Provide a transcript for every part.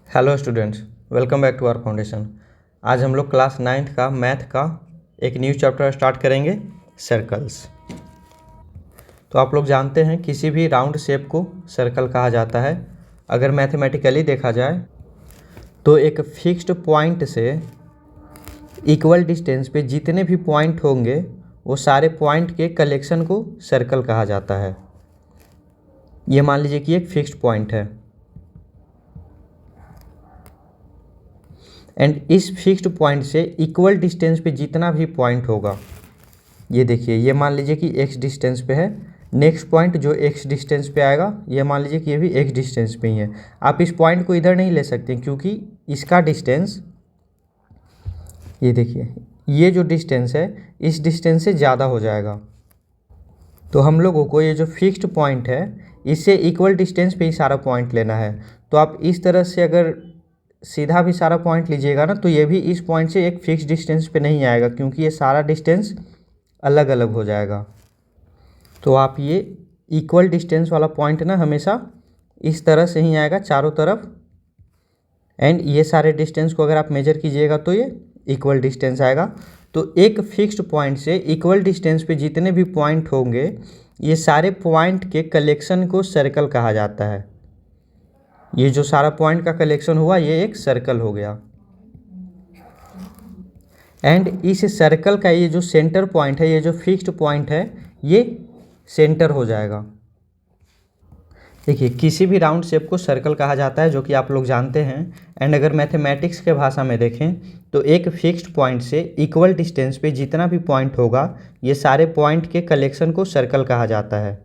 Hello students, welcome back to our foundation. आज हम लोग क्लास 9th का मैथ का एक न्यू चैप्टर स्टार्ट करेंगे, सर्कल्स। तो आप लोग जानते हैं किसी भी राउंड शेप को सर्कल कहा जाता है। अगर मैथमेटिकली देखा जाए तो एक फिक्स्ड पॉइंट से इक्वल डिस्टेंस पे जितने भी पॉइंट होंगे वो सारे पॉइंट के कलेक्शन को सर्कल कहा जाता है। ये मान लीजिए कि एक फिक्स्ड पॉइंट है एंड इस फिक्स्ड पॉइंट से इक्वल डिस्टेंस पे जितना भी पॉइंट होगा, ये देखिए, ये मान लीजिए कि x डिस्टेंस पे है। नेक्स्ट पॉइंट जो x डिस्टेंस पे आएगा, ये मान लीजिए कि ये भी x डिस्टेंस पे ही है। आप इस पॉइंट को इधर नहीं ले सकते क्योंकि इसका डिस्टेंस, ये देखिए, ये जो डिस्टेंस है इस डिस्टेंस से ज़्यादा हो जाएगा। तो हम लोगों को ये जो फिक्स्ड पॉइंट है इससे इक्वल डिस्टेंस पे ही सारा पॉइंट लेना है। तो आप इस तरह से अगर सीधा भी सारा पॉइंट लीजिएगा ना, तो ये भी इस पॉइंट से एक फिक्स डिस्टेंस पे नहीं आएगा क्योंकि ये सारा डिस्टेंस अलग अलग हो जाएगा। तो आप ये इक्वल डिस्टेंस वाला पॉइंट ना हमेशा इस तरह से ही आएगा चारों तरफ, एंड ये सारे डिस्टेंस को अगर आप मेजर कीजिएगा तो ये इक्वल डिस्टेंस आएगा। तो एक फिक्स्ड पॉइंट से इक्वल डिस्टेंस पे जितने भी पॉइंट होंगे, ये सारे पॉइंट के कलेक्शन को सर्कल कहा जाता है। ये जो सारा पॉइंट का कलेक्शन हुआ ये एक सर्कल हो गया। एंड इस सर्कल का ये जो सेंटर पॉइंट है, ये जो फिक्स्ड पॉइंट है, ये सेंटर हो जाएगा। देखिए, किसी भी राउंड शेप को सर्कल कहा जाता है, जो कि आप लोग जानते हैं। एंड अगर मैथमेटिक्स के भाषा में देखें तो एक फिक्स्ड पॉइंट से इक्वल डिस्टेंस पे जितना भी पॉइंट होगा, ये सारे पॉइंट के कलेक्शन को सर्कल कहा जाता है।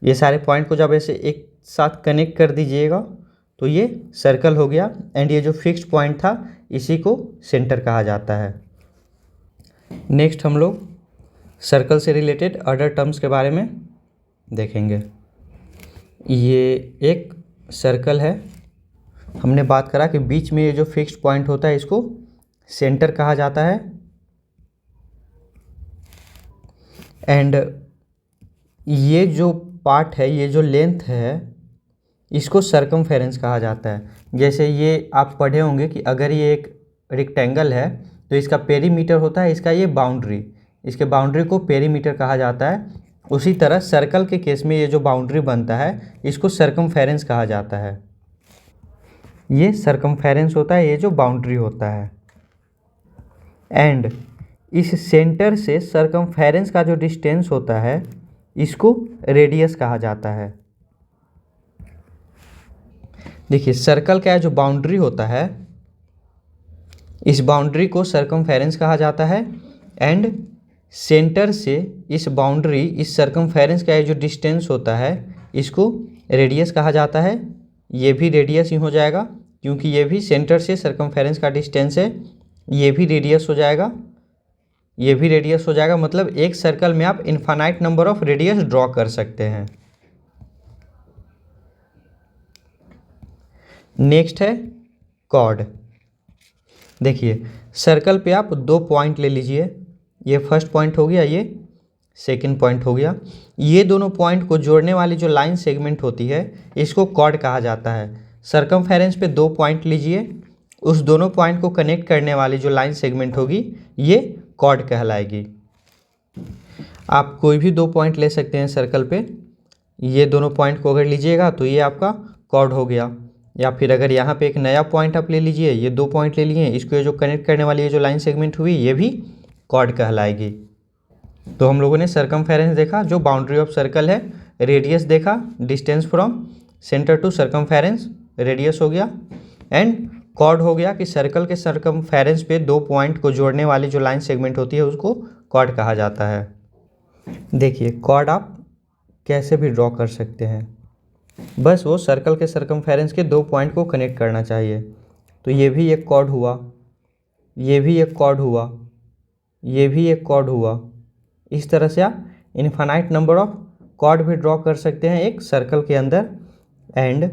ये सारे पॉइंट को जब ऐसे एक साथ कनेक्ट कर दीजिएगा तो ये सर्कल हो गया। एंड ये जो फिक्स्ड पॉइंट था इसी को सेंटर कहा जाता है। नेक्स्ट हम लोग सर्कल से रिलेटेड अदर टर्म्स के बारे में देखेंगे। ये एक सर्कल है, हमने बात करा कि बीच में ये जो फिक्स्ड पॉइंट होता है इसको सेंटर कहा जाता है। एंड ये जो पार्ट है, ये जो लेंथ है, इसको सर्कमफेरेंस कहा जाता है। जैसे ये आप पढ़े होंगे कि अगर ये एक रेक्टेंगल है तो इसका पेरीमीटर होता है, इसका ये बाउंड्री, इसके बाउंड्री को पेरीमीटर कहा जाता है। उसी तरह सर्कल के केस में ये जो बाउंड्री बनता है इसको सर्कमफेरेंस कहा जाता है। ये सर्कमफेरेंस होता है, ये जो बाउंड्री होता है। एंड इस सेंटर से सर्कमफेरेंस का जो डिस्टेंस होता है इसको रेडियस कहा जाता है। देखिए, सर्कल का जो बाउंड्री होता है इस बाउंड्री को सर्कमफेरेंस कहा जाता है। एंड सेंटर से इस बाउंड्री, इस सर्कमफेरेंस का जो डिस्टेंस होता है इसको रेडियस कहा जाता है। ये भी रेडियस ही हो जाएगा क्योंकि ये भी सेंटर से सर्कमफेरेंस का डिस्टेंस है। ये भी रेडियस हो जाएगा, ये भी रेडियस हो जाएगा। मतलब एक सर्कल में आप infinite number of radius draw कर सकते हैं। नेक्स्ट है कॉर्ड। देखिए, सर्कल पे आप दो पॉइंट ले लीजिए, ये फर्स्ट पॉइंट हो गया, ये सेकंड पॉइंट हो गया। ये दोनों पॉइंट को जोड़ने वाली जो लाइन सेगमेंट होती है इसको कॉर्ड कहा जाता है। सर्कमफेरेंस पे दो पॉइंट लीजिए, उस दोनों पॉइंट को कनेक्ट करने वाली जो लाइन सेगमेंट होगी ये कॉर्ड कहलाएगी। आप कोई भी दो पॉइंट ले सकते हैं सर्कल पे। ये दोनों पॉइंट को अगर लीजिएगा तो ये आपका कॉर्ड हो गया। या फिर अगर यहाँ पे एक नया पॉइंट आप ले लीजिए, ये दो पॉइंट ले लिए, इसको ये जो कनेक्ट करने वाली ये जो लाइन सेगमेंट हुई ये भी कॉर्ड कहलाएगी। तो हम लोगों ने सर्कमफेरेंस देखा जो बाउंड्री ऑफ सर्कल है, रेडियस देखा distance from centre to circumference, radius हो गया। एंड कॉर्ड हो गया कि सर्कल के सर्कमफेरेंस पे दो पॉइंट को जोड़ने वाली जो लाइन सेगमेंट होती है उसको कॉर्ड कहा जाता है। देखिए, कॉर्ड आप कैसे भी ड्रॉ कर सकते हैं, बस वो सर्कल के सर्कमफेरेंस के दो पॉइंट को कनेक्ट करना चाहिए। तो ये भी एक कॉर्ड हुआ, ये भी एक कॉर्ड हुआ, ये भी एक कॉर्ड हुआ। इस तरह से आप इनफाइनाइट नंबर ऑफ कॉर्ड भी ड्रॉ कर सकते हैं एक सर्कल के अंदर। एंड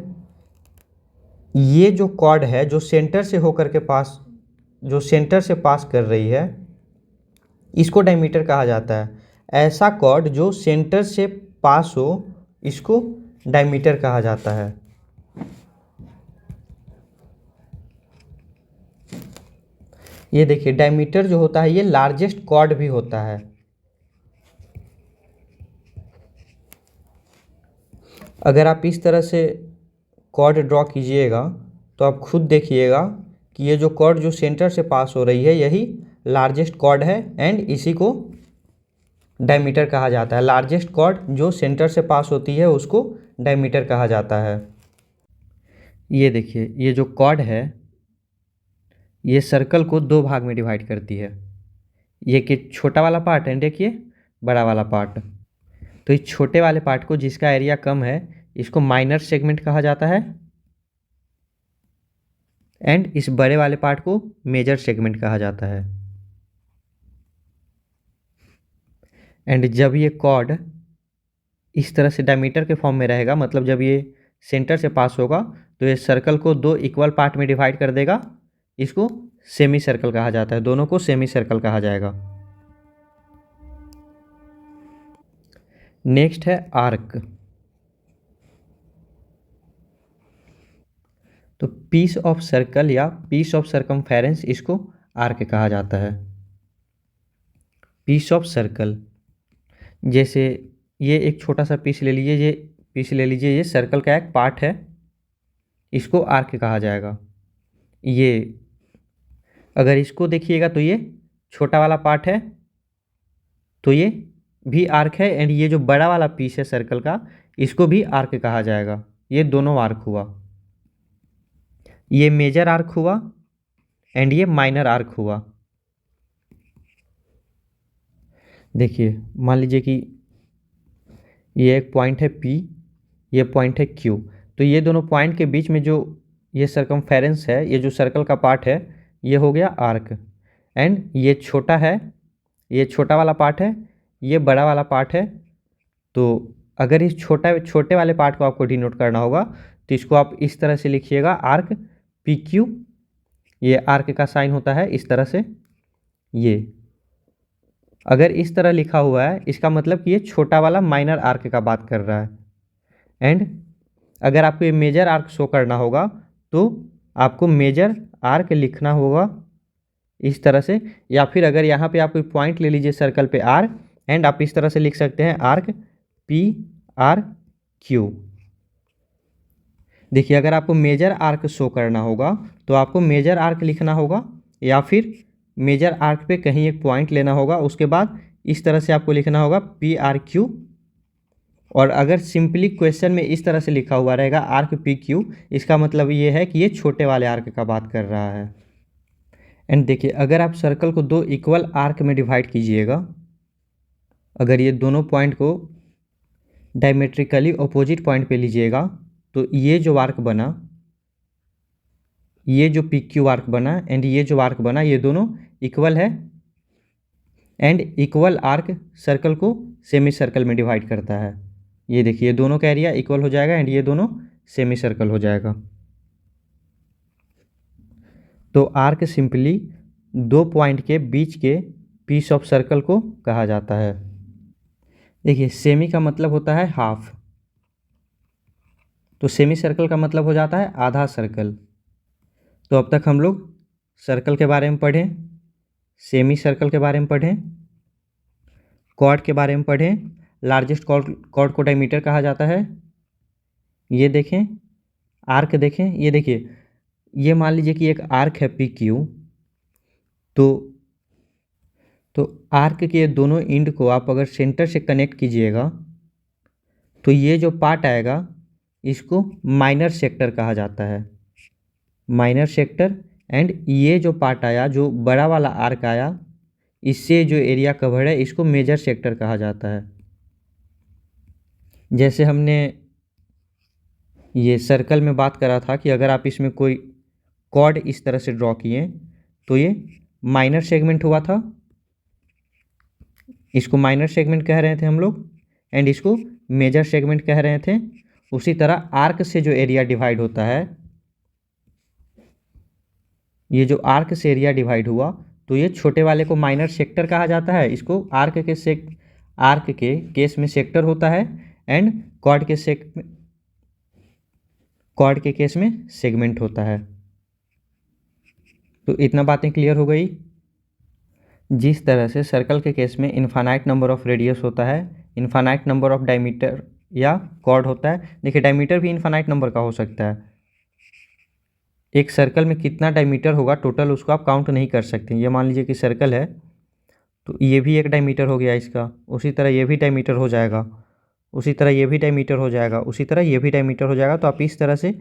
ये जो कॉर्ड है जो सेंटर से होकर के पास, जो सेंटर से पास कर रही है, इसको डायमीटर कहा जाता है। ऐसा कॉर्ड जो सेंटर से पास हो इसको डायमीटर कहा जाता है। ये देखिए डायमीटर जो होता है ये लार्जेस्ट कॉर्ड भी होता है। अगर आप इस तरह से कॉर्ड ड्रॉ कीजिएगा तो आप खुद देखिएगा कि ये जो कॉर्ड जो सेंटर से पास हो रही है यही लार्जेस्ट कॉर्ड है एंड इसी को डायमीटर कहा जाता है। लार्जेस्ट कॉर्ड जो सेंटर से पास होती है उसको डायमीटर कहा जाता है। ये देखिए ये जो कॉर्ड है ये सर्कल को दो भाग में डिवाइड करती है। ये कि छोटा वाला पार्ट एंड एक ये बड़ा वाला पार्ट। तो इस छोटे वाले पार्ट को जिसका एरिया कम है इसको माइनर सेगमेंट कहा जाता है एंड इस बड़े वाले पार्ट को मेजर सेगमेंट कहा जाता है। एंड जब ये कॉर्ड इस तरह से डायमीटर के फॉर्म में रहेगा, मतलब जब ये सेंटर से पास होगा तो ये सर्कल को दो इक्वल पार्ट में डिवाइड कर देगा। इसको सेमी सर्कल कहा जाता है, दोनों को सेमी सर्कल कहा जाएगा। नेक्स्ट है आर्क। तो पीस ऑफ सर्कल या पीस ऑफ सर्कमफेरेंस इसको आर्क कहा जाता है। पीस ऑफ सर्कल, जैसे ये एक छोटा सा पीस ले लीजिए, ये पीस ले लीजिए, ये सर्कल का एक पार्ट है, इसको आर्क कहा जाएगा। ये अगर इसको देखिएगा तो ये छोटा वाला पार्ट है तो ये भी आर्क है एंड ये जो बड़ा वाला पीस है सर्कल का इसको भी आर्क कहा जाएगा। ये दोनों आर्क हुआ, ये मेजर आर्क हुआ एंड ये माइनर आर्क हुआ। देखिए मान लीजिए कि ये एक पॉइंट है P, ये पॉइंट है Q। तो ये दोनों पॉइंट के बीच में जो ये सर्कमफेरेंस है, ये जो सर्कल का पार्ट है, ये हो गया आर्क। एंड ये छोटा है, ये छोटा वाला पार्ट है, ये बड़ा वाला पार्ट है। तो अगर इस छोटे वाले पार्ट को आपको डिनोट करना होगा तो इसको आप इस तरह से लिखिएगा, आर्क PQ। ये आर्क का साइन होता है इस तरह से। ये अगर इस तरह लिखा हुआ है इसका मतलब कि ये छोटा वाला माइनर आर्क का बात कर रहा है। एंड अगर आपको ये मेजर आर्क शो करना होगा तो आपको मेजर आर्क लिखना होगा इस तरह से, या फिर अगर यहाँ पे आप कोई पॉइंट ले लीजिए सर्कल पे R एंड आप इस तरह से लिख सकते हैं आर्क PRQ। देखिए अगर आपको मेजर आर्क शो करना होगा तो आपको मेजर आर्क लिखना होगा या फिर मेजर आर्क पे कहीं एक पॉइंट लेना होगा, उसके बाद इस तरह से आपको लिखना होगा PRQ। और अगर सिंपली क्वेश्चन में इस तरह से लिखा हुआ रहेगा आर्क PQ, इसका मतलब ये है कि ये छोटे वाले आर्क का बात कर रहा है। एंड देखिए अगर आप सर्कल को दो इक्वल आर्क में डिवाइड कीजिएगा, अगर ये दोनों पॉइंट को डायमेट्रिकली अपोजिट पॉइंट पे लीजिएगा तो ये जो आर्क बना, ये जो PQ आर्क बना एंड ये जो आर्क बना, ये दोनों इक्वल है। एंड इक्वल आर्क सर्कल को सेमी सर्कल में डिवाइड करता है। ये देखिए दोनों का एरिया इक्वल हो जाएगा एंड ये दोनों सेमी सर्कल हो जाएगा। तो आर्क सिंपली दो पॉइंट के बीच के पीस ऑफ सर्कल को कहा जाता है। देखिए सेमी का मतलब होता है हाफ, तो सेमी सर्कल का मतलब हो जाता है आधा सर्कल। तो अब तक हम लोग सर्कल के बारे में पढ़ें, सेमी सर्कल के बारे में पढ़ें, कॉर्ड के बारे में पढ़ें। लार्जेस्ट कॉर्ड को डायमीटर कहा जाता है। ये देखें आर्क देखें, ये देखिए ये मान लीजिए कि एक आर्क है PQ। तो आर्क के दोनों एंड को आप अगर सेंटर से कनेक्ट कीजिएगा तो ये जो पार्ट आएगा इसको माइनर सेक्टर कहा जाता है, माइनर सेक्टर। एंड ये जो पार्ट आया, जो बड़ा वाला आर्क आया, इससे जो एरिया कवर है इसको मेजर सेक्टर कहा जाता है। जैसे हमने ये सर्कल में बात करा था कि अगर आप इसमें कोई कॉर्ड इस तरह से ड्रॉ किए तो ये माइनर सेगमेंट हुआ था, इसको माइनर सेगमेंट कह रहे थे हम लोग एंड इसको मेजर सेगमेंट कह रहे थे। उसी तरह आर्क से जो एरिया डिवाइड होता है, ये जो आर्क से एरिया डिवाइड हुआ तो ये छोटे वाले को माइनर सेक्टर कहा जाता है। इसको आर्क के केस में सेक्टर होता है एंड कॉर्ड के केस में सेगमेंट होता है। तो इतना बातें क्लियर हो गई। जिस तरह से सर्कल के केस में इन्फानाइट नंबर ऑफ रेडियस होता है, इन्फानाइट नंबर ऑफ डायमीटर या कॉर्ड होता है। देखिए डायमीटर भी इन्फानाइट नंबर का हो सकता है। एक सर्कल में कितना डायमीटर होगा टोटल, उसको आप काउंट नहीं कर सकते। ये मान लीजिए कि सर्कल है, तो ये भी एक डायमीटर हो गया इसका, उसी तरह ये भी डायमीटर हो जाएगा, उसी तरह ये भी डायमीटर हो जाएगा, उसी तरह ये भी डायमीटर हो जाएगा। तो आप इस तरह से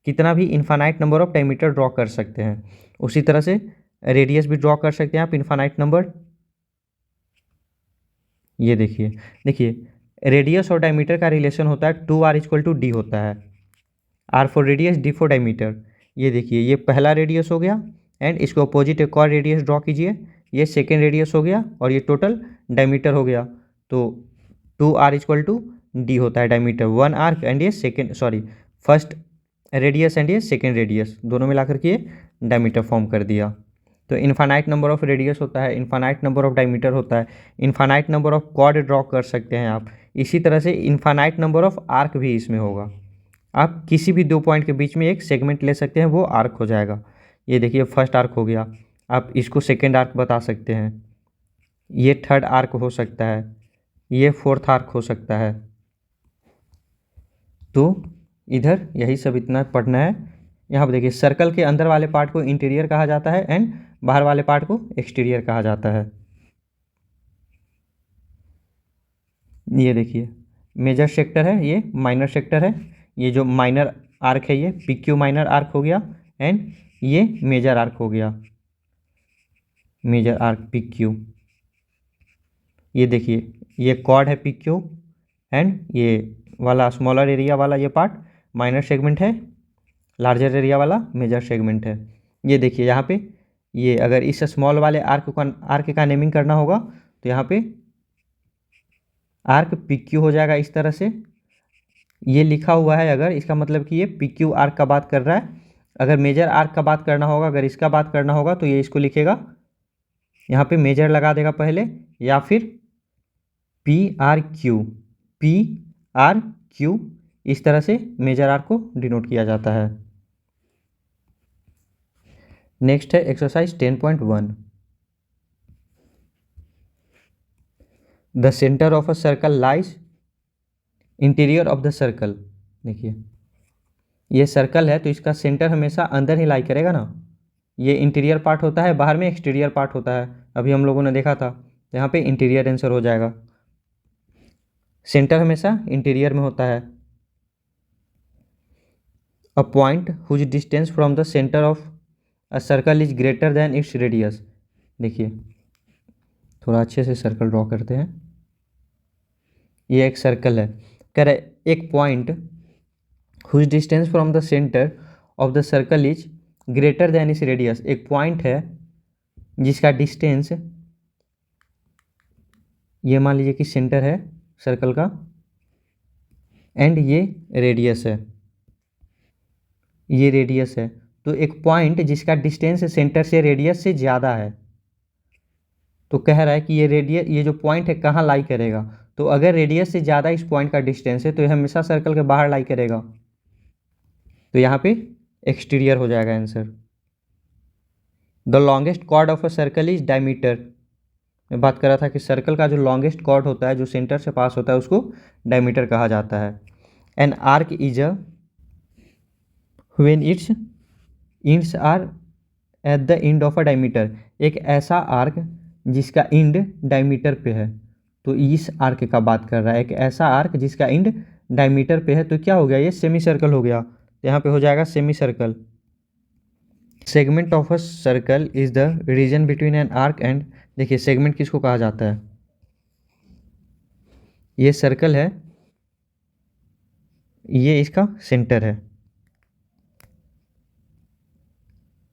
कितना भी infinite number of diameter draw कर सकते हैं। उसी तरह से रेडियस भी ड्रॉ कर सकते हैं आप इन्फानाइट नंबर। ये देखिए, देखिए रेडियस और डायमीटर का रिलेशन होता है 2r=d होता है। r for radius, d for diameter. ये देखिए ये पहला रेडियस हो गया एंड इसको अपोजिट एक और रेडियस ड्रॉ कीजिए, ये सेकेंड रेडियस हो गया और ये टोटल डायमीटर हो गया। तो 2r=d होता है डायमीटर, 1 आर्क एंड ये second, sorry first radius and ये सेकेंड रेडियस, दोनों मिलाकर के ये डायमीटर फॉर्म कर दिया। तो इन्फानाइट नंबर ऑफ रेडियस होता है, इन्फानाइट नंबर ऑफ डायमीटर होता है, infinite number of chord draw कर सकते हैं आप। इसी तरह से इन्फानाइट नंबर ऑफ आर्क भी इसमें होगा। आप किसी भी दो पॉइंट के बीच में एक सेगमेंट ले सकते हैं, वो आर्क हो जाएगा। ये देखिए फर्स्ट आर्क हो गया, आप इसको सेकेंड आर्क बता सकते हैं, ये थर्ड आर्क हो सकता है, ये फोर्थ आर्क हो सकता है। तो इधर यही सब इतना पढ़ना है। यहाँ पर देखिए सर्कल के अंदर वाले पार्ट को इंटीरियर कहा जाता है एंड बाहर वाले पार्ट को एक्सटीरियर कहा जाता है। ये देखिए मेजर सेक्टर है, ये माइनर सेक्टर है। ये जो माइनर आर्क है ये PQ माइनर आर्क हो गया एंड ये मेजर आर्क हो गया, मेजर आर्क PQ। ये देखिए ये कॉर्ड है PQ एंड ये वाला स्मॉलर एरिया वाला ये पार्ट माइनर सेगमेंट है, लार्जर एरिया वाला मेजर सेगमेंट है। ये देखिए यहाँ पे ये अगर इस स्मॉल वाले आर्क का नेमिंग करना होगा तो यहाँ पे आर्क PQ हो जाएगा इस तरह से। ये लिखा हुआ है अगर, इसका मतलब कि ये PQ आर्क का बात कर रहा है। अगर मेजर आर्क का बात करना होगा, अगर इसका बात करना होगा तो ये इसको लिखेगा, यहाँ पे मेजर लगा देगा पहले, या फिर PRQ इस तरह से मेजर आर्क को डिनोट किया जाता है। नेक्स्ट है exercise 10.1। The centre of a circle lies interior of the circle. देखिए ये सर्कल है तो इसका सेंटर हमेशा अंदर ही लाई करेगा ना। ये इंटीरियर पार्ट होता है, बाहर में एक्सटीरियर पार्ट होता है, अभी हम लोगों ने देखा था। तो यहाँ पे इंटीरियर आंसर हो जाएगा, सेंटर हमेशा इंटीरियर में होता है। A point whose distance from the centre of a circle is greater than its radius. देखिए थोड़ा अच्छे से सर्कल ड्रॉ करते हैं। ये एक सर्कल है, कह रहे एक point whose distance from the centre of the circle is greater than its radius. एक पॉइंट है जिसका डिस्टेंस, ये मान लीजिए कि सेंटर है सर्कल का एंड ये रेडियस है, ये रेडियस है। तो एक पॉइंट जिसका डिस्टेंस सेंटर से रेडियस से ज़्यादा है, तो कह रहा है कि ये जो पॉइंट है कहाँ लाई करेगा। तो अगर रेडियस से ज़्यादा इस पॉइंट का डिस्टेंस है तो यह हमेशा सर्कल के बाहर लाई करेगा। तो यहाँ पे एक्सटीरियर हो जाएगा answer. The longest chord of a circle is diameter. मैं बात कर रहा था कि सर्कल का जो लॉन्गेस्ट कॉर्ड होता है, जो सेंटर से पास होता है, उसको डायमीटर कहा जाता है। An arc is a when its ends are at the end of a diameter. एक ऐसा आर्क जिसका इंड डायमीटर पे है, तो इस आर्क का बात कर रहा है। एक ऐसा आर्क जिसका इंड डायमीटर पे है, तो क्या हो गया, ये सेमी सर्कल हो गया। तो यहाँ पे हो जाएगा semi circle. Segment of a circle is the region between an arc and, देखिए सेगमेंट किसको कहा जाता है, ये सर्कल है, ये इसका सेंटर है।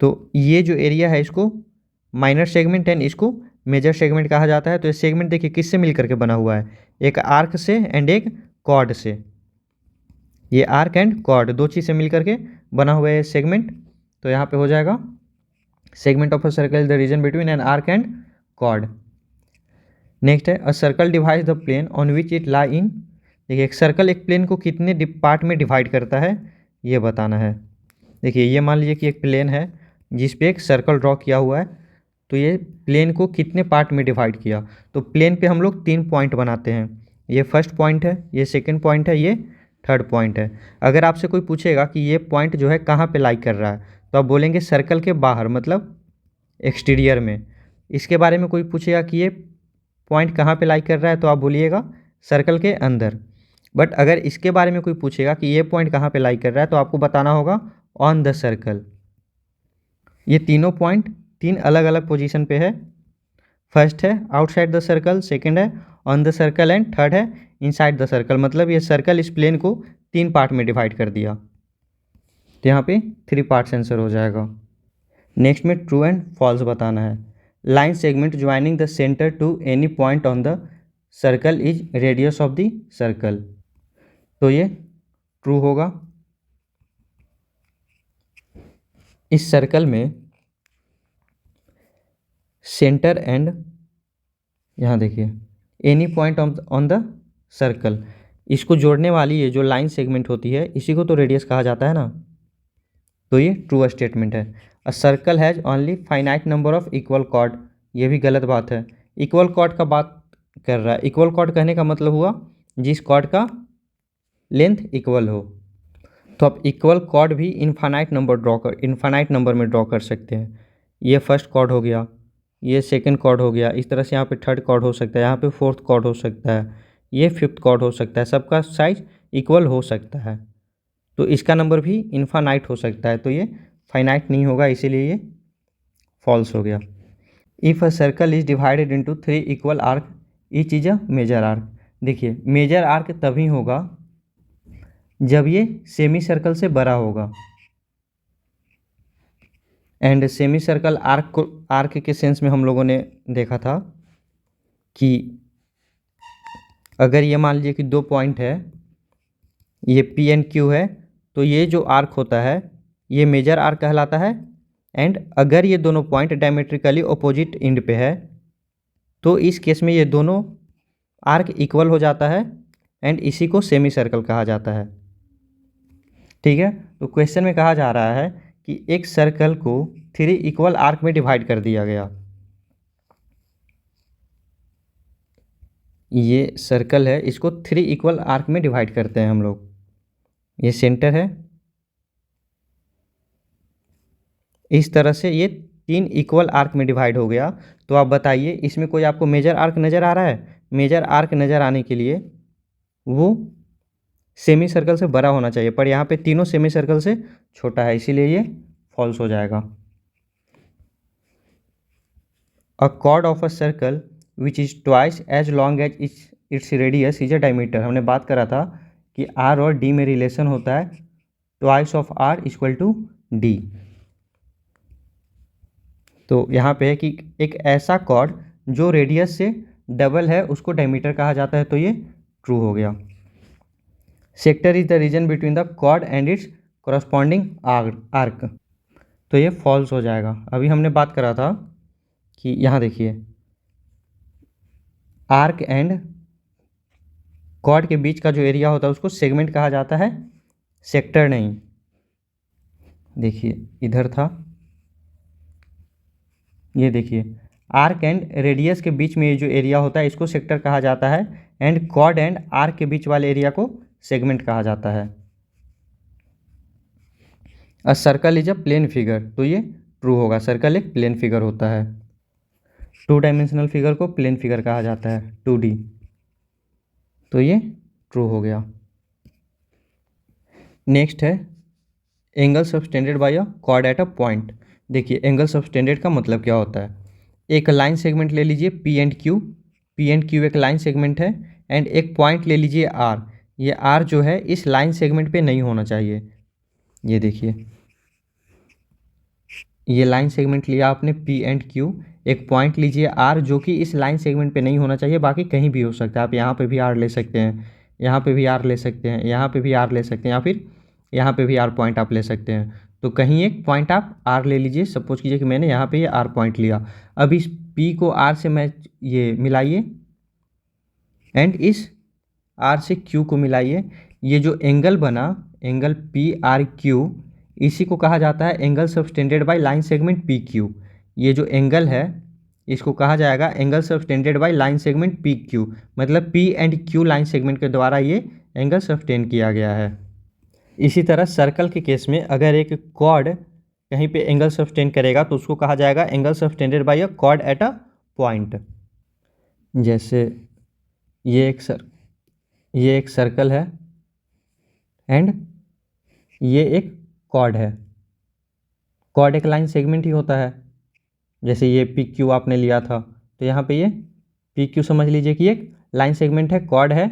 तो ये जो एरिया है इसको माइनर सेगमेंट एंड इसको मेजर सेगमेंट कहा जाता है। तो ये सेगमेंट देखिए किससे मिल करके बना हुआ है, एक आर्क से एंड एक कॉर्ड से। ये आर्क एंड कॉर्ड दो चीज़ से मिल करके बना हुआ है सेगमेंट। तो यहाँ पे हो जाएगा segment of a circle is the region between an arc and chord. Next है a circle divide the plane on which it lie in. देखिए एक सर्कल एक प्लेन को कितने पार्ट में डिवाइड करता है, ये बताना है। देखिए ये मान लीजिए कि एक प्लेन है जिस पे एक सर्कल ड्रॉ किया हुआ है, तो ये प्लेन को कितने पार्ट में डिवाइड किया। तो प्लेन पे हम लोग 3 पॉइंट बनाते हैं, ये फर्स्ट पॉइंट है, ये सेकंड पॉइंट है, ये थर्ड पॉइंट है। अगर आपसे कोई पूछेगा कि ये पॉइंट जो है कहाँ पे लाई कर रहा है, तो आप बोलेंगे सर्कल के बाहर, मतलब एक्सटीरियर में। इसके बारे में कोई पूछेगा कि ये पॉइंट कहाँ पे लाई कर रहा है, तो आप बोलिएगा सर्कल के अंदर। बट अगर इसके बारे में कोई पूछेगा कि ये पॉइंट कहाँ पे लाई कर रहा है, तो आपको बताना होगा ऑन द सर्कल। ये तीनों पॉइंट 3 अलग अलग पोजीशन पे है। फर्स्ट है आउटसाइड द सर्कल, सेकंड है on the circle and third है इनसाइड द सर्कल। मतलब ये सर्कल इस प्लेन को 3 पार्ट में डिवाइड कर दिया, तो यहाँ पे 3 पार्ट्स आंसर हो जाएगा। नेक्स्ट में ट्रू एंड फॉल्स बताना है। Line segment joining the centre to any point on the circle is radius of the circle. तो ये ट्रू होगा। इस सर्कल में सेंटर एंड, यहाँ देखिए, any point on the circle, इसको जोड़ने वाली ये जो लाइन सेगमेंट होती है, इसी को तो रेडियस कहा जाता है ना। तो ये ट्रू स्टेटमेंट है। A circle has only finite number of equal cord, ये भी गलत बात है। इक्वल कॉर्ड का बात कर रहा है। इक्वल कॉर्ड कहने का मतलब हुआ जिस कॉर्ड का लेंथ इक्वल हो। तो आप इक्वल कॉर्ड भी इनफाइनाइट नंबर में ड्रॉ कर सकते हैं। ये फर्स्ट कॉर्ड हो गया, ये सेकंड कॉर्ड हो गया, इस तरह से यहाँ पे थर्ड कॉर्ड हो सकता है, यहाँ पे फोर्थ कॉर्ड हो सकता है, ये फिफ्थ कॉर्ड हो सकता है। सबका साइज इक्वल हो सकता है, तो इसका नंबर भी इनफाइनाइट हो सकता है। तो ये फाइनाइट नहीं होगा, इसीलिए ये फॉल्स हो गया। If a circle is divided into 3 equal arc, each is a major arc. देखिए, मेजर आर्क तभी होगा जब ये सेमी सर्कल से बड़ा होगा। एंड सेमी सर्कल आर्क के सेंस में हम लोगों ने देखा था कि अगर ये मान लीजिए कि 2 पॉइंट है, ये पी एंड क्यू है, तो ये जो आर्क होता है ये मेजर आर्क कहलाता है। एंड अगर ये दोनों पॉइंट डायमेट्रिकली अपोजिट एंड पे है, तो इस केस में ये दोनों आर्क इक्वल हो जाता है, एंड इसी को सेमी सर्कल कहा जाता है। ठीक है, तो क्वेश्चन में कहा जा रहा है कि एक सर्कल को 3 इक्वल आर्क में डिवाइड कर दिया गया। ये सर्कल है, इसको 3 इक्वल आर्क में डिवाइड करते हैं हम लोग। ये सेंटर है, इस तरह से ये 3 इक्वल आर्क में डिवाइड हो गया। तो आप बताइए, इसमें कोई आपको मेजर आर्क नज़र आ रहा है? मेजर आर्क नज़र आने के लिए वो सेमी सर्कल से बड़ा होना चाहिए, पर यहाँ पे तीनों सेमी सर्कल से छोटा है, इसीलिए ये फॉल्स हो जाएगा। A chord of a circle which is twice as long as its radius is a diameter. हमने बात करा था कि आर और डी में रिलेशन होता है twice of R equal to D. तो यहाँ पे है कि एक ऐसा कॉर्ड जो रेडियस से डबल है उसको डायमीटर कहा जाता है, तो ये ट्रू हो गया। Sector is the region between the chord and its corresponding arc, तो ये फॉल्स हो जाएगा। अभी हमने बात करा था कि यहाँ देखिए, आर्क एंड कॉर्ड के बीच का जो एरिया होता है उसको सेगमेंट कहा जाता है, सेक्टर नहीं। देखिए, इधर था, ये देखिए, आर्क एंड रेडियस के बीच में ये जो एरिया होता है इसको सेक्टर कहा जाता है, एंड कॉर्ड एंड आर्क के बीच वाले एरिया को सेगमेंट कहा जाता है। A circle is a plane figure, तो ये ट्रू होगा। सर्कल एक प्लेन फिगर होता है। 2 डायमेंशनल फिगर को प्लेन फिगर कहा जाता है, 2D, तो ये ट्रू हो गया। नेक्स्ट है angle subtended bye a cord at a point. देखिए, एंगल सबटेंडेड का मतलब क्या होता है? एक लाइन सेगमेंट ले लीजिए पी एंड क्यू एक लाइन सेगमेंट है, एंड एक पॉइंट ले लीजिए आर। ये आर जो है इस लाइन सेगमेंट पे नहीं होना चाहिए। ये देखिए, ये लाइन सेगमेंट लिया आपने पी एंड क्यू, एक पॉइंट लीजिए आर जो कि इस लाइन सेगमेंट पे नहीं होना चाहिए, बाकी कहीं भी हो सकता है। आप यहाँ पे भी आर ले सकते हैं, यहाँ पे भी आर ले सकते हैं, यहाँ पे भी आर ले सकते हैं, या फिर यहाँ पे भी आर पॉइंट आप ले सकते हैं। तो कहीं एक पॉइंट आप आर ले लीजिए। सपोज कीजिए कि मैंने यहाँ पे ये आर पॉइंट लिया। अब इस पी को आर से ये मिलाइए, एंड इस आर से क्यू को मिलाइए। ये जो एंगल बना, एंगल पी आर क्यू, इसी को कहा जाता है angle subtended by line segment P Q. ये जो एंगल है इसको कहा जाएगा angle subtended by line segment P Q, मतलब P and Q line segment के द्वारा ये एंगल सबटेंड किया गया है। इसी तरह सर्कल के केस में अगर एक कॉर्ड कहीं पे एंगल सबटेंड करेगा तो उसको कहा जाएगा angle subtended bye a cord at a point. जैसे ये एक सर्कल है एंड ये एक कॉर्ड है। कॉर्ड एक लाइन सेगमेंट ही होता है। जैसे ये पी क्यू आपने लिया था तो यहाँ पे ये पी क्यू समझ लीजिए कि एक लाइन सेगमेंट है, कॉर्ड है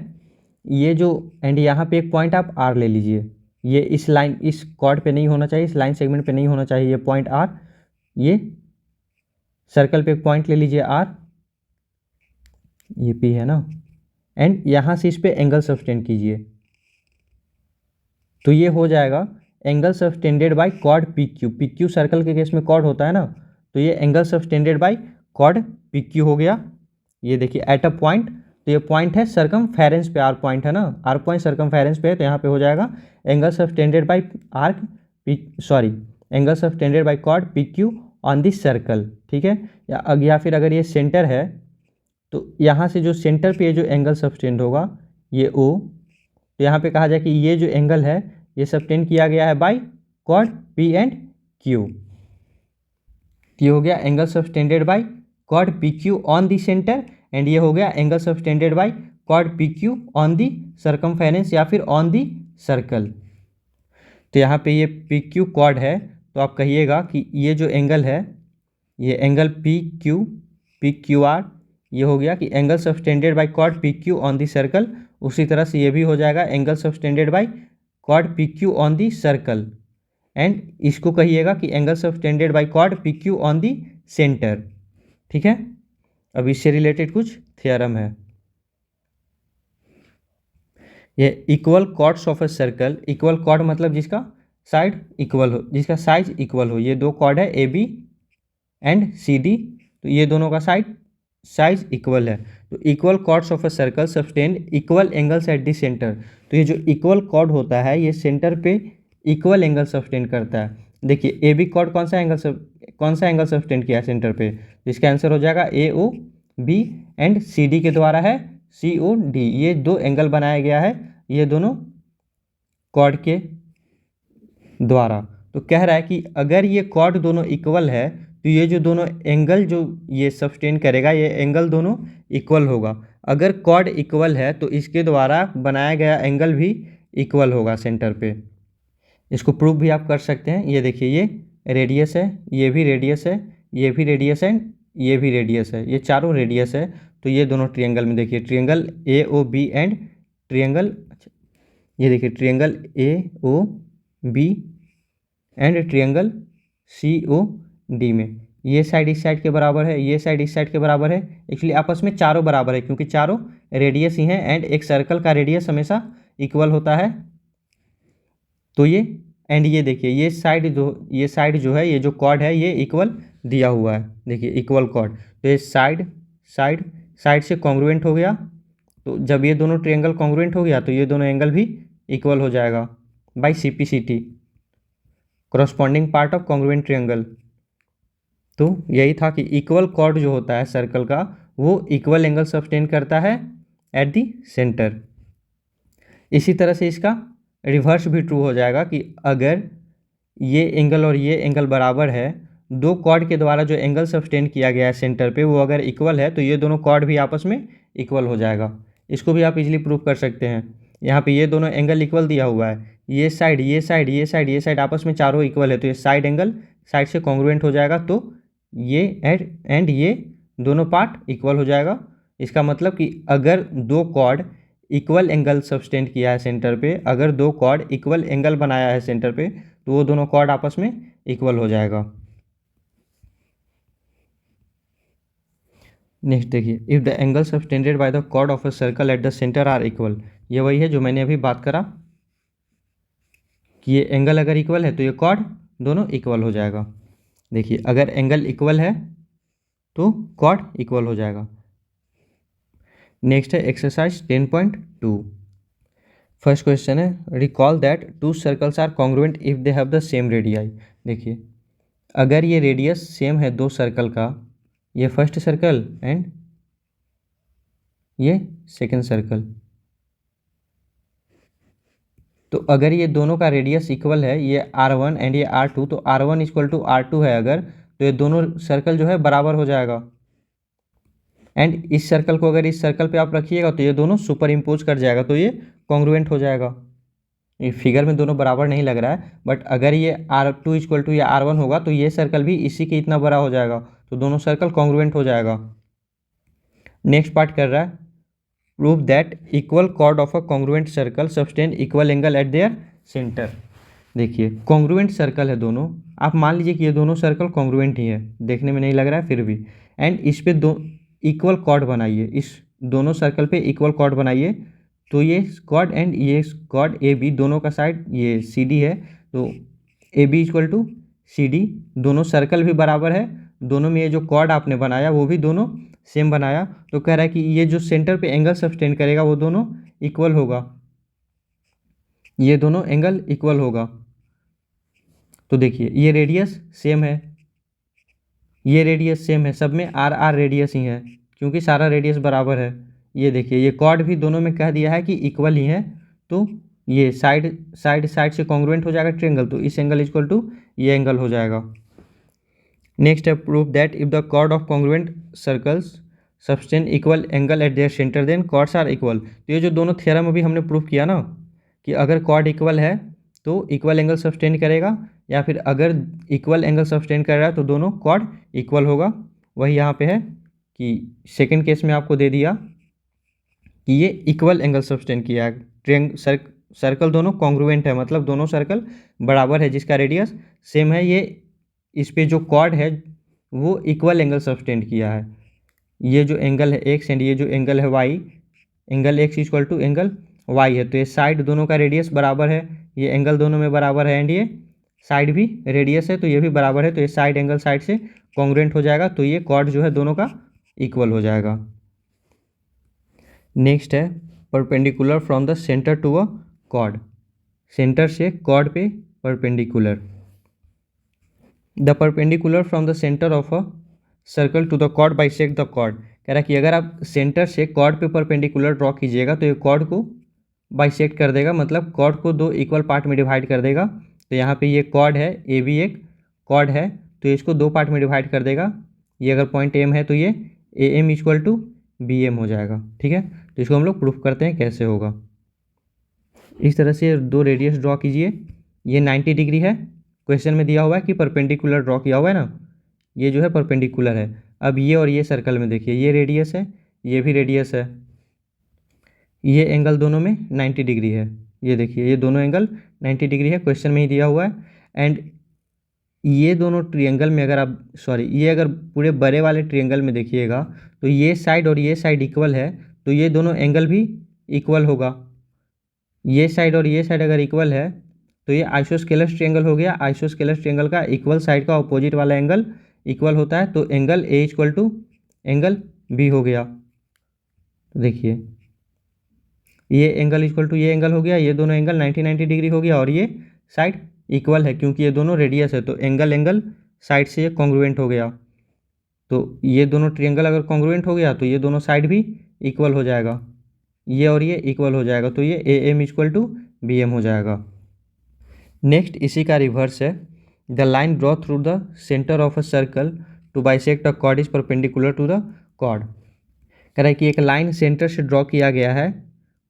ये जो, एंड यहाँ पे एक पॉइंट आप आर ले लीजिए। ये इस कॉर्ड पे नहीं होना चाहिए, इस लाइन सेगमेंट पे नहीं होना चाहिए ये पॉइंट आर। ये सर्कल पे एक पॉइंट ले लीजिए आर, ये पी है ना, एंड यहाँ से इस पे एंगल सबटेंड कीजिए तो ये हो जाएगा angle subtended by chord P Q. P Q circle के केस में कॉर्ड होता है ना, तो ये angle subtended by chord P Q हो गया। ये देखिए एट अ पॉइंट, तो ये पॉइंट है सर्कमफेरेंस पे, आर पॉइंट है ना, आर पॉइंट सर्कमफेरेंस पे है तो यहाँ पे हो जाएगा angle subtended by angle subtended by chord P Q on this circle. ठीक है, या फिर अगर ये सेंटर है तो यहाँ से जो सेंटर पे जो एंगल सबटेंड होगा ये ओ, तो यहाँ पे कहा जाए कि ये जो एंगल है ये सबटेंड किया गया है by chord P and Q. ये हो गया angle subtended by chord P Q on the centre, and ये हो गया angle subtended by chord P Q on the circumference या फिर ऑन दी सर्कल। तो यहाँ पे ये पी क्यू कॉर्ड है तो आप कहिएगा कि ये जो एंगल है ये एंगल पी क्यू आर, ये हो गया कि angle subtended by chord P Q on the circle. उसी तरह से ये भी हो जाएगा angle subtended by chord P Q on the circle, and इसको कहिएगा कि angle subtended by chord P Q on the centre. ठीक है, अब इससे रिलेटेड कुछ थ्योरम है। ये equal chords of a circle, equal chord मतलब जिसका साइड इक्वल हो, जिसका साइज इक्वल हो। ये दो कॉर्ड है A B and C D, तो ये दोनों का साइज इक्वल है। तो equal chords of a circle sustain equal angles at the centre. तो ये जो इक्वल कॉर्ड होता है ये सेंटर पे इक्वल एंगल सस्टेन करता है। देखिए ए बी कॉर्ड कौन सा एंगल सस्टेन किया है सेंटर पे, तो इसका आंसर हो जाएगा A O B, and C D के द्वारा है सी ओ डी। ये दो एंगल बनाया गया है ये दोनों कॉर्ड के द्वारा। तो कह रहा है कि अगर ये कॉर्ड दोनों इक्वल है तो ये जो दोनों एंगल जो ये सस्टेन करेगा ये एंगल दोनों इक्वल होगा। अगर कॉर्ड इक्वल है तो इसके द्वारा बनाया गया एंगल भी इक्वल होगा सेंटर पे। इसको प्रूव भी आप कर सकते हैं। ये देखिए ये रेडियस है, ये भी रेडियस है, ये भी रेडियस है, ये भी रेडियस है, ये चारों रेडियस है। तो ये दोनों ट्रिएंगल में देखिए triangle A O B and triangle, ये देखिए triangle A O B and triangle C O D में ये साइड इस साइड के बराबर है, ये साइड इस साइड के बराबर है। एक्चुअली आपस में चारों बराबर है क्योंकि चारों रेडियस ही हैं, एंड एक सर्कल का रेडियस हमेशा इक्वल होता है। तो ये एंड ये देखिए ये साइड जो है, ये जो कॉर्ड है ये इक्वल दिया हुआ है। देखिए इक्वल कॉर्ड, तो ये साइड से कॉन्ग्रुएंट हो गया। तो जब ये दोनों ट्रायंगल कॉन्ग्रुएंट हो गया तो ये दोनों एंगल भी इक्वल हो जाएगा by CPCT, corresponding part of congruent triangle. तो यही था कि इक्वल कॉर्ड जो होता है सर्कल का वो इक्वल एंगल सस्टेन करता है एट दी सेंटर। इसी तरह से इसका रिवर्स भी ट्रू हो जाएगा कि अगर ये एंगल और ये एंगल बराबर है, दो कॉर्ड के द्वारा जो एंगल सस्टेन किया गया है सेंटर पे वो अगर इक्वल है तो ये दोनों कॉर्ड भी आपस में इक्वल हो जाएगा। इसको भी आप इजीली प्रूव कर सकते हैं। यहाँ पे ये दोनों एंगल इक्वल दिया हुआ है, ये साइड आपस में चारों इक्वल है, तो ये साइड एंगल साइड से कॉन्ग्रुएंट हो जाएगा। तो ये एंड ये दोनों पार्ट इक्वल हो जाएगा। इसका मतलब कि अगर दो कॉर्ड इक्वल एंगल सस्टेन किया है सेंटर पे, अगर दो कॉर्ड इक्वल एंगल बनाया है सेंटर पे तो वो दोनों कॉर्ड आपस में इक्वल हो जाएगा। नेक्स्ट देखिए, if the angle subtended by the chord of a circle at the centre are equal. ये वही है जो मैंने अभी बात करा कि ये एंगल अगर इक्वल है तो ये कॉर्ड दोनों इक्वल हो जाएगा। देखिए अगर एंगल इक्वल है तो कॉर्ड इक्वल हो जाएगा। नेक्स्ट है एक्सरसाइज 10.2, फर्स्ट क्वेश्चन है recall that two circles are congruent if they have the same radii. देखिए अगर ये रेडियस सेम है दो सर्कल का, ये फर्स्ट सर्कल एंड ये सेकंड सर्कल, तो अगर ये दोनों का रेडियस इक्वल है, ये R1 एंड ये R2, तो R1 इक्वल टू R2 है अगर, तो ये दोनों सर्कल जो है बराबर हो जाएगा। एंड इस सर्कल को अगर इस सर्कल पे आप रखिएगा तो ये दोनों सुपर इम्पोज कर जाएगा, तो ये कॉन्ग्रुएंट हो जाएगा। ये फिगर में दोनों बराबर नहीं लग रहा है, बट अगर ये R2 इक्वल टू या R1 होगा तो ये सर्कल भी इसी के इतना बड़ा हो जाएगा, तो दोनों सर्कल कॉन्ग्रुएंट हो जाएगा। नेक्स्ट पार्ट कर रहा है prove that equal cord of a congruent circle sustain equal angle at their centre. देखिए कॉन्ग्रुएंट सर्कल है दोनों, आप मान लीजिए कि ये दोनों सर्कल कॉन्ग्रुएंट ही है, देखने में नहीं लग रहा है फिर भी, एंड इस पे दो इक्वल कॉर्ड बनाइए, इस दोनों सर्कल पे इक्वल कॉर्ड बनाइए, तो ये कॉर्ड एंड ये कॉर्ड ए बी दोनों का साइड ये सी डी है, तो A B equal to C D, दोनों सर्कल भी बराबर है, दोनों में ये जो कॉर्ड आपने बनाया वो भी दोनों सेम बनाया, तो कह रहा है कि ये जो सेंटर पे एंगल सस्टेन करेगा वो दोनों इक्वल होगा, ये दोनों एंगल इक्वल होगा। तो देखिए ये रेडियस सेम है, ये रेडियस सेम है, सब में आर आर रेडियस ही है क्योंकि सारा रेडियस बराबर है। ये देखिए ये कॉर्ड भी दोनों में कह दिया है कि इक्वल ही है, तो ये साइड साइड साइड से कॉन्ग्रुएंट हो जाएगा ट्रायंगल, तो इस एंगल इक्वल टू ये एंगल हो जाएगा। नेक्स्ट है proof that if the chord of congruent circles sustain equal angle at their centre then chords are equal. तो ये जो दोनों थ्योरम अभी हमने प्रूफ किया ना कि अगर कॉर्ड इक्वल है तो इक्वल एंगल सस्टेन करेगा, या फिर अगर इक्वल एंगल सस्टेन कर रहा है तो दोनों कॉर्ड इक्वल होगा, वही यहाँ पे है कि सेकंड केस में आपको दे दिया कि ये इक्वल एंगल सस्टेन किया है, सर्कल दोनों कॉन्ग्रुएंट है, मतलब दोनों सर्कल बराबर है जिसका रेडियस सेम है, ये इस पे जो कॉर्ड है वो इक्वल एंगल सस्टेन किया है। ये जो एंगल है एक्स एंड ये जो एंगल है y, angle x equal to angle y है, तो ये साइड दोनों का रेडियस बराबर है, ये एंगल दोनों में बराबर है, एंड ये साइड भी रेडियस है तो ये भी बराबर है, तो ये साइड एंगल साइड से कॉन्ग्रुएंट हो जाएगा, तो ये कॉर्ड जो है दोनों का इक्वल हो जाएगा। नेक्स्ट है perpendicular from the centre to a chord, centre से कॉर्ड पे perpendicular. The perpendicular from the centre of a circle to the chord bisect the chord. कह रहा है कि अगर आप सेंटर से कॉर्ड पे परपेंडिकुलर ड्रॉ कीजिएगा तो ये कॉर्ड को बाइसेक्ट कर देगा, मतलब कॉर्ड को दो इक्वल पार्ट में डिवाइड कर देगा। तो यहाँ पे ये कॉर्ड है, ए बी एक कॉर्ड है, तो इसको दो पार्ट में डिवाइड कर देगा। ये अगर पॉइंट एम है तो ये A M equal to B M हो जाएगा, ठीक है। तो इसको हम लोग प्रूफ करते हैं कैसे होगा। इस तरह से दो रेडियस ड्रॉ कीजिए, ये 90 डिग्री है, क्वेश्चन में दिया हुआ है कि परपेंडिकुलर ड्रॉ किया हुआ है ना, ये जो है परपेंडिकुलर है। अब ये और ये सर्कल में देखिए ये रेडियस है, ये भी रेडियस है, ये एंगल दोनों में 90 डिग्री है, ये देखिए ये दोनों एंगल 90 डिग्री है, क्वेश्चन में ही दिया हुआ है। एंड ये दोनों ट्रायंगल में अगर आप ये अगर पूरे बड़े वाले ट्रायंगल में देखिएगा तो ये साइड और ये साइड इक्वल है, तो ये दोनों एंगल भी इक्वल होगा। ये साइड और ये साइड अगर इक्वल है तो ये आइसोस्केलस ट्रायंगल हो गया, आइसोस्केलस ट्रायंगल का इक्वल साइड का अपोजिट वाला एंगल इक्वल होता है, तो angle A equal to angle B हो गया। तो देखिए ये एंगल इक्वल टू ये एंगल हो गया, ये दोनों एंगल 90 डिग्री हो गया, और ये साइड इक्वल है क्योंकि ये दोनों रेडियस है, तो एंगल एंगल साइड से ये कॉन्ग्रुएंट हो गया। तो ये दोनों ट्रायंगल अगर कॉन्ग्रुएंट हो गया तो ये दोनों साइड भी इक्वल हो जाएगा, ये और ये इक्वल हो जाएगा, तो ये A M equal to B M हो जाएगा। नेक्स्ट इसी का रिवर्स है, the line draw through the centre of a circle to bisect a chord is perpendicular to the chord. कह रहा है कि एक लाइन सेंटर से ड्रॉ किया गया है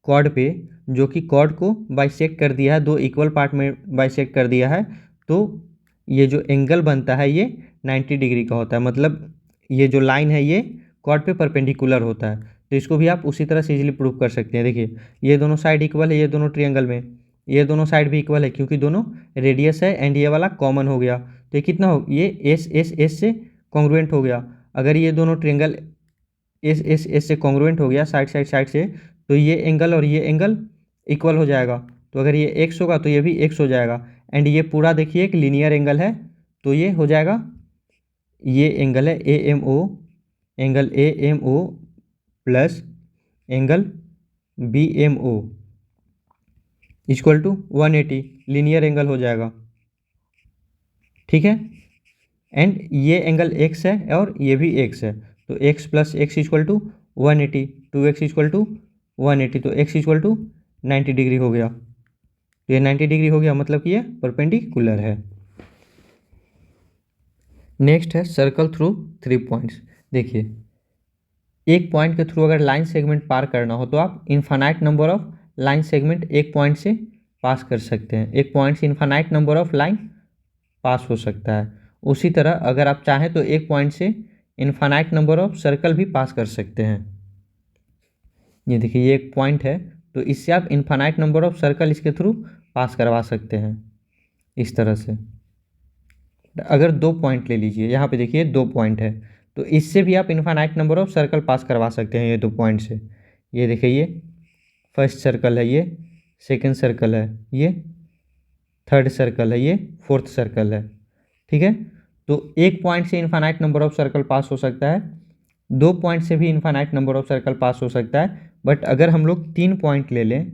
कॉर्ड पे, जो कि कॉर्ड को बाइसेक्ट कर दिया है, दो इक्वल पार्ट में बाइसेक्ट कर दिया है, तो ये जो एंगल बनता है ये 90 डिग्री का होता है, मतलब ये जो लाइन है ये कॉर्ड पे परपेंडिकुलर होता है। तो इसको भी आप उसी तरह से इजीली प्रूव कर सकते हैं। देखिए ये दोनों साइड इक्वल है, ये दोनों ट्रायंगल में ये दोनों साइड भी इक्वल है क्योंकि दोनों रेडियस है, एंड ये वाला कॉमन हो गया, तो ये कितना हो, ये एस एस एस से कॉन्ग्रुएंट हो गया। अगर ये दोनों ट्रायंगल एस एस एस से कॉन्ग्रुएंट हो गया साइड साइड साइड से, तो ये एंगल और ये एंगल इक्वल हो जाएगा, तो अगर ये एक्स होगा तो ये भी एक्स हो जाएगा, एंड ये पूरा देखिए एक लीनियर एंगल है, तो ये हो जाएगा, ये एंगल है A M O, angle A M O plus angle B M O, equal to 180 linear angle हो जाएगा, ठीक है। एंड ये एंगल x है और ये भी x है, तो x plus x equal to 180, 2x equal to 180, तो x इक्वल टू 90 डिग्री हो गया। ये 90 डिग्री हो गया, मतलब कि ये परपेंडिकुलर है। नेक्स्ट है सर्कल थ्रू 3 पॉइंट्स। देखिए, एक पॉइंट के थ्रू अगर लाइन सेगमेंट पार करना हो तो आप infinite number of line segment एक पॉइंट से पास कर सकते हैं। एक पॉइंट से इन्फानाइट नंबर ऑफ लाइन पास हो सकता है। उसी तरह अगर आप चाहें तो एक पॉइंट से इन्फानाइट नंबर ऑफ सर्कल भी पास कर सकते हैं। ये देखिए, ये एक पॉइंट है, तो इससे आप इन्फानाइट नंबर ऑफ सर्कल इसके थ्रू पास करवा सकते हैं इस तरह से। अगर 2 पॉइंट ले लीजिए, यहाँ पे देखिए 2 पॉइंट है, तो इससे भी आप इन्फानाइट नंबर ऑफ सर्कल पास करवा सकते हैं ये 2 पॉइंट से। ये देखिए, ये फर्स्ट सर्कल है, ये सेकंड सर्कल है, ये थर्ड सर्कल है, ये फोर्थ सर्कल है, ठीक है। तो एक पॉइंट से इन्फानाइट नंबर ऑफ सर्कल पास हो सकता है, 2 पॉइंट से भी इन्फानाइट नंबर ऑफ सर्कल पास हो सकता है। बट अगर हम लोग 3 पॉइंट ले लें,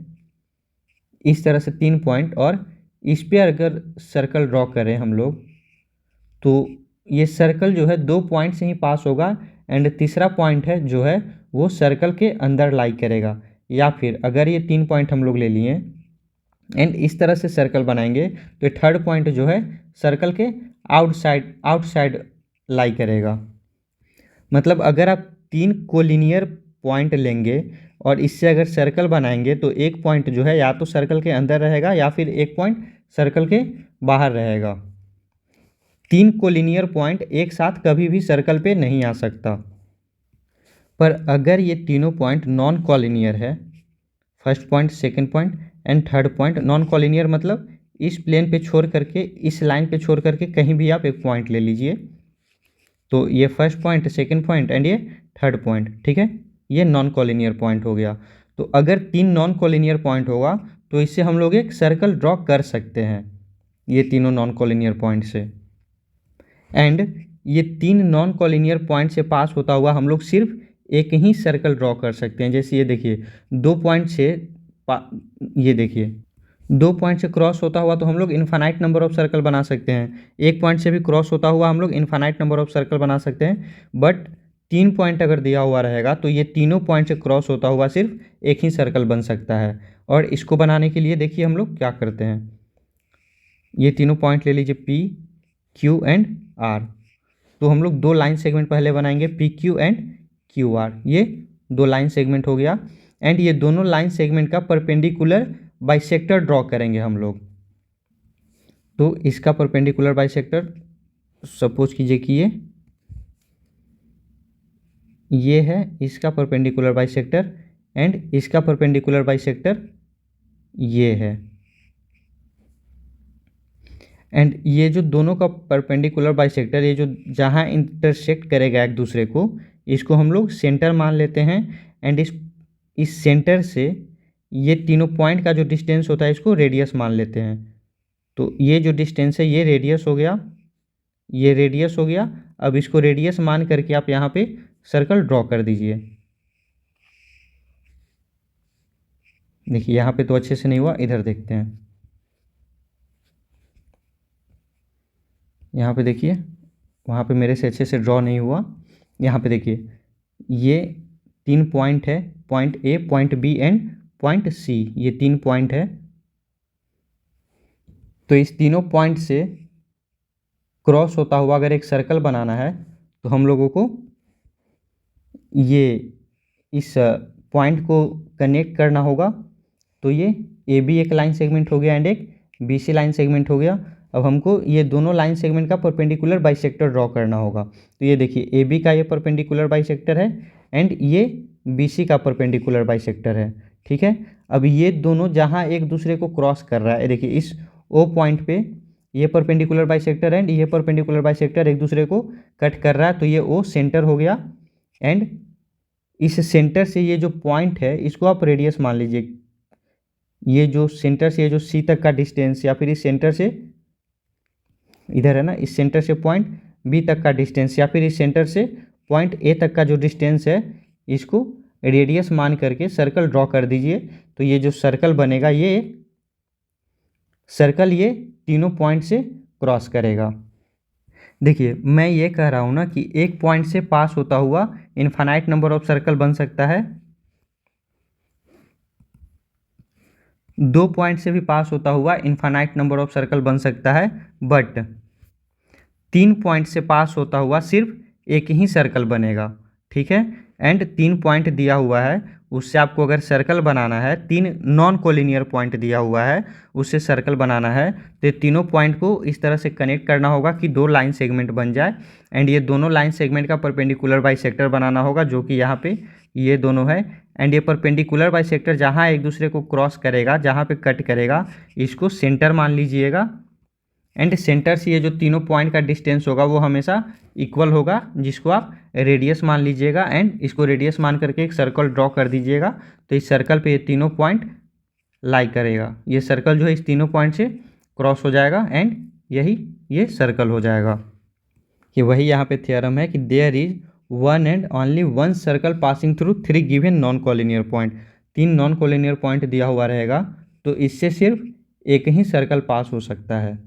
इस तरह से 3 पॉइंट, और इस पर अगर सर्कल ड्रॉ करें हम लोग, तो ये सर्कल जो है 2 पॉइंट से ही पास होगा। एंड तीसरा पॉइंट है जो है वो सर्कल के अंदर लाई करेगा। या फिर अगर ये 3 पॉइंट हम लोग ले लिए एंड इस तरह से सर्कल बनाएंगे, तो ये थर्ड पॉइंट जो है सर्कल के आउटसाइड लाई करेगा। मतलब अगर आप 3 कोलिनियर पॉइंट लेंगे और इससे अगर सर्कल बनाएंगे, तो एक पॉइंट जो है या तो सर्कल के अंदर रहेगा या फिर एक पॉइंट सर्कल के बाहर रहेगा। 3 कोलिनियर पॉइंट एक साथ कभी भी सर्कल पे नहीं आ सकता। पर अगर ये तीनों पॉइंट नॉन कॉलिनियर है, first point, second point and third point non collinear, मतलब इस प्लेन पे छोड़ करके, इस लाइन पे छोड़ करके कहीं भी आप एक पॉइंट ले लीजिए, तो ये first point, second point and ये थर्ड पॉइंट, ठीक है, ये नॉन कॉलिनियर पॉइंट हो गया। तो अगर 3 नॉन कॉलिनियर पॉइंट होगा तो इससे हम लोग एक सर्कल ड्रॉ कर सकते हैं, ये तीनों नॉन कॉलिनियर पॉइंट से। एंड ये 3 नॉन कॉलिनियर पॉइंट से पास होता हुआ हम लोग सिर्फ एक ही सर्कल ड्रॉ कर सकते हैं। जैसे ये देखिए, 2 पॉइंट से ये देखिए 2 पॉइंट से क्रॉस होता हुआ तो हम लोग इन्फानाइट नंबर ऑफ सर्कल बना सकते हैं। एक पॉइंट से भी क्रॉस होता हुआ हम लोग इन्फानाइट नंबर ऑफ सर्कल बना सकते हैं। बट 3 पॉइंट अगर दिया हुआ रहेगा तो ये तीनों पॉइंट से क्रॉस होता हुआ सिर्फ एक ही सर्कल बन सकता है। और इसको बनाने के लिए देखिए हम लोग क्या करते हैं, ये तीनों पॉइंट ले लीजिए, P, Q एंड R। तो हम लोग 2 लाइन सेगमेंट पहले बनाएंगे, PQ एंड QR। ये 2 लाइन सेगमेंट हो गया। एंड ये दोनों लाइन सेगमेंट का परपेंडिकुलर बाइसेक्टर ड्रॉ करेंगे हम लोग। तो इसका परपेंडिकुलर बाइसेक्टर सपोज कीजिए कि ये है इसका परपेंडिकुलर बाइसेक्टर, एंड इसका परपेंडिकुलर बाइसेक्टर ये है। एंड ये जो दोनों का परपेंडिकुलर बाइसेक्टर, ये जो जहाँ इंटरसेक्ट करेगा एक दूसरे को, इसको हम लोग सेंटर मान लेते हैं। एंड इस सेंटर से ये तीनों पॉइंट का जो डिस्टेंस होता है इसको रेडियस मान लेते हैं। तो ये जो डिस्टेंस है ये रेडियस हो गया, ये रेडियस हो गया। अब इसको रेडियस मान करके आप यहाँ पे सर्कल ड्रॉ कर दीजिए। देखिए यहाँ पे तो अच्छे से नहीं हुआ, इधर देखते हैं। यहाँ पे देखिए, वहाँ पे मेरे से अच्छे से ड्रॉ नहीं हुआ। यहाँ पे देखिए, ये 3 पॉइंट है, point A, point B and point C, ये 3 पॉइंट है। तो इस तीनों पॉइंट से क्रॉस होता हुआ अगर एक सर्कल बनाना है तो हम लोगों को ये इस पॉइंट को कनेक्ट करना होगा। तो ये AB एक लाइन सेगमेंट हो गया एंड एक BC लाइन सेगमेंट हो गया। अब हमको ये दोनों लाइन सेगमेंट का परपेंडिकुलर बाइसेक्टर ड्रॉ करना होगा। तो ये देखिए, AB का ये परपेंडिकुलर बाइसेक्टर है एंड ये BC का परपेंडिकुलर बाइसेक्टर है, ठीक है। अब ये दोनों जहाँ एक दूसरे को क्रॉस कर रहा है, देखिए इस O पॉइंट पे ये परपेंडिकुलर बाइसेक्टर एंड ये परपेंडिकुलर बाइसेक्टर एक दूसरे को कट कर रहा है, तो ये O सेंटर हो गया। एंड इस सेंटर से ये जो पॉइंट है इसको आप रेडियस मान लीजिए। ये जो सेंटर से ये जो C तक का डिस्टेंस, या फिर इस सेंटर से इधर है ना, इस सेंटर से पॉइंट B तक का डिस्टेंस, या फिर इस सेंटर से पॉइंट A तक का जो डिस्टेंस है, इसको रेडियस मान करके सर्कल ड्रॉ कर दीजिए। तो ये जो सर्कल बनेगा ये सर्कल ये तीनों पॉइंट से क्रॉस करेगा। देखिए मैं ये कह रहा हूँ ना कि एक पॉइंट से पास होता हुआ इनफाइनाइट नंबर ऑफ सर्कल बन सकता है, दो पॉइंट से भी पास होता हुआ इनफाइनाइट नंबर ऑफ सर्कल बन सकता है, बट 3 पॉइंट से पास होता हुआ सिर्फ एक ही सर्कल बनेगा। ठीक है, एंड 3 पॉइंट दिया हुआ है, उससे आपको अगर सर्कल बनाना है, 3 नॉन कोलिनियर पॉइंट दिया हुआ है, उससे सर्कल बनाना है, तो ये तीनों पॉइंट को इस तरह से कनेक्ट करना होगा कि 2 लाइन सेगमेंट बन जाए, एंड ये दोनों लाइन सेगमेंट का परपेंडिकुलर बाइसेक्टर बनाना होगा, जो कि यहाँ पे ये दोनों है। एंड ये परपेंडिकुलर बाइसेक्टर जहाँ एक दूसरे को क्रॉस करेगा, जहाँ पे कट करेगा, इसको सेंटर मान लीजिएगा। एंड सेंटर से ये जो तीनों पॉइंट का डिस्टेंस होगा वो हमेशा इक्वल होगा, जिसको आप रेडियस मान लीजिएगा, एंड इसको रेडियस मान करके एक सर्कल ड्रॉ कर दीजिएगा। तो इस सर्कल पे ये तीनों पॉइंट लाई करेगा, ये सर्कल जो है इस तीनों पॉइंट से क्रॉस हो जाएगा, एंड यही ये सर्कल हो जाएगा। कि वही यहाँ पे थ्योरम है कि there is one and only one circle passing through 3 given non collinear point. 3 non collinear point दिया हुआ रहेगा, तो इससे सिर्फ एक ही सर्कल पास हो सकता है।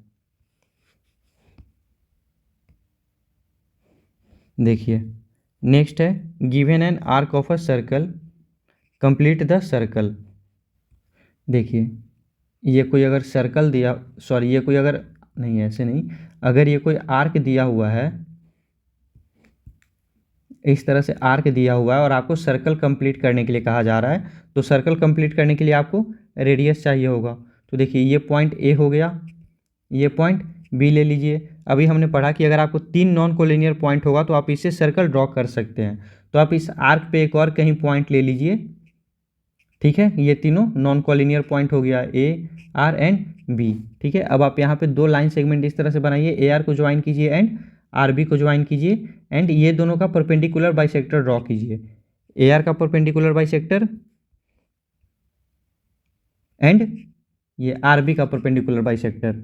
देखिए नेक्स्ट है given an arc of a circle complete the circle. देखिए ये कोई अगर सर्कल दिया, सॉरी ये कोई अगर नहीं, ऐसे नहीं, अगर ये कोई आर्क दिया हुआ है, इस तरह से आर्क दिया हुआ है और आपको सर्कल कंप्लीट करने के लिए कहा जा रहा है, तो सर्कल कंप्लीट करने के लिए आपको रेडियस चाहिए होगा। तो देखिए ये पॉइंट ए हो गया, ये पॉइंट बी ले लीजिए। अभी हमने पढ़ा कि अगर आपको 3 नॉन कोलिनियर पॉइंट होगा तो आप इससे सर्कल ड्रॉ कर सकते हैं। तो आप इस आर्क पे एक और कहीं पॉइंट ले लीजिए। ठीक है, ये तीनों नॉन कोलिनियर पॉइंट हो गया, ए आर एंड बी। ठीक है, अब आप यहाँ पे 2 लाइन सेगमेंट इस तरह से बनाइए, ए आर को ज्वाइन कीजिए एंड आर बी को ज्वाइन कीजिए, एंड ये दोनों का परपेंडिकुलर बाइसेक्टर ड्रॉ कीजिए। ए आर का परपेंडिकुलर बाइसेक्टर एंड ये आर बी का परपेंडिकुलर बाइसेक्टर,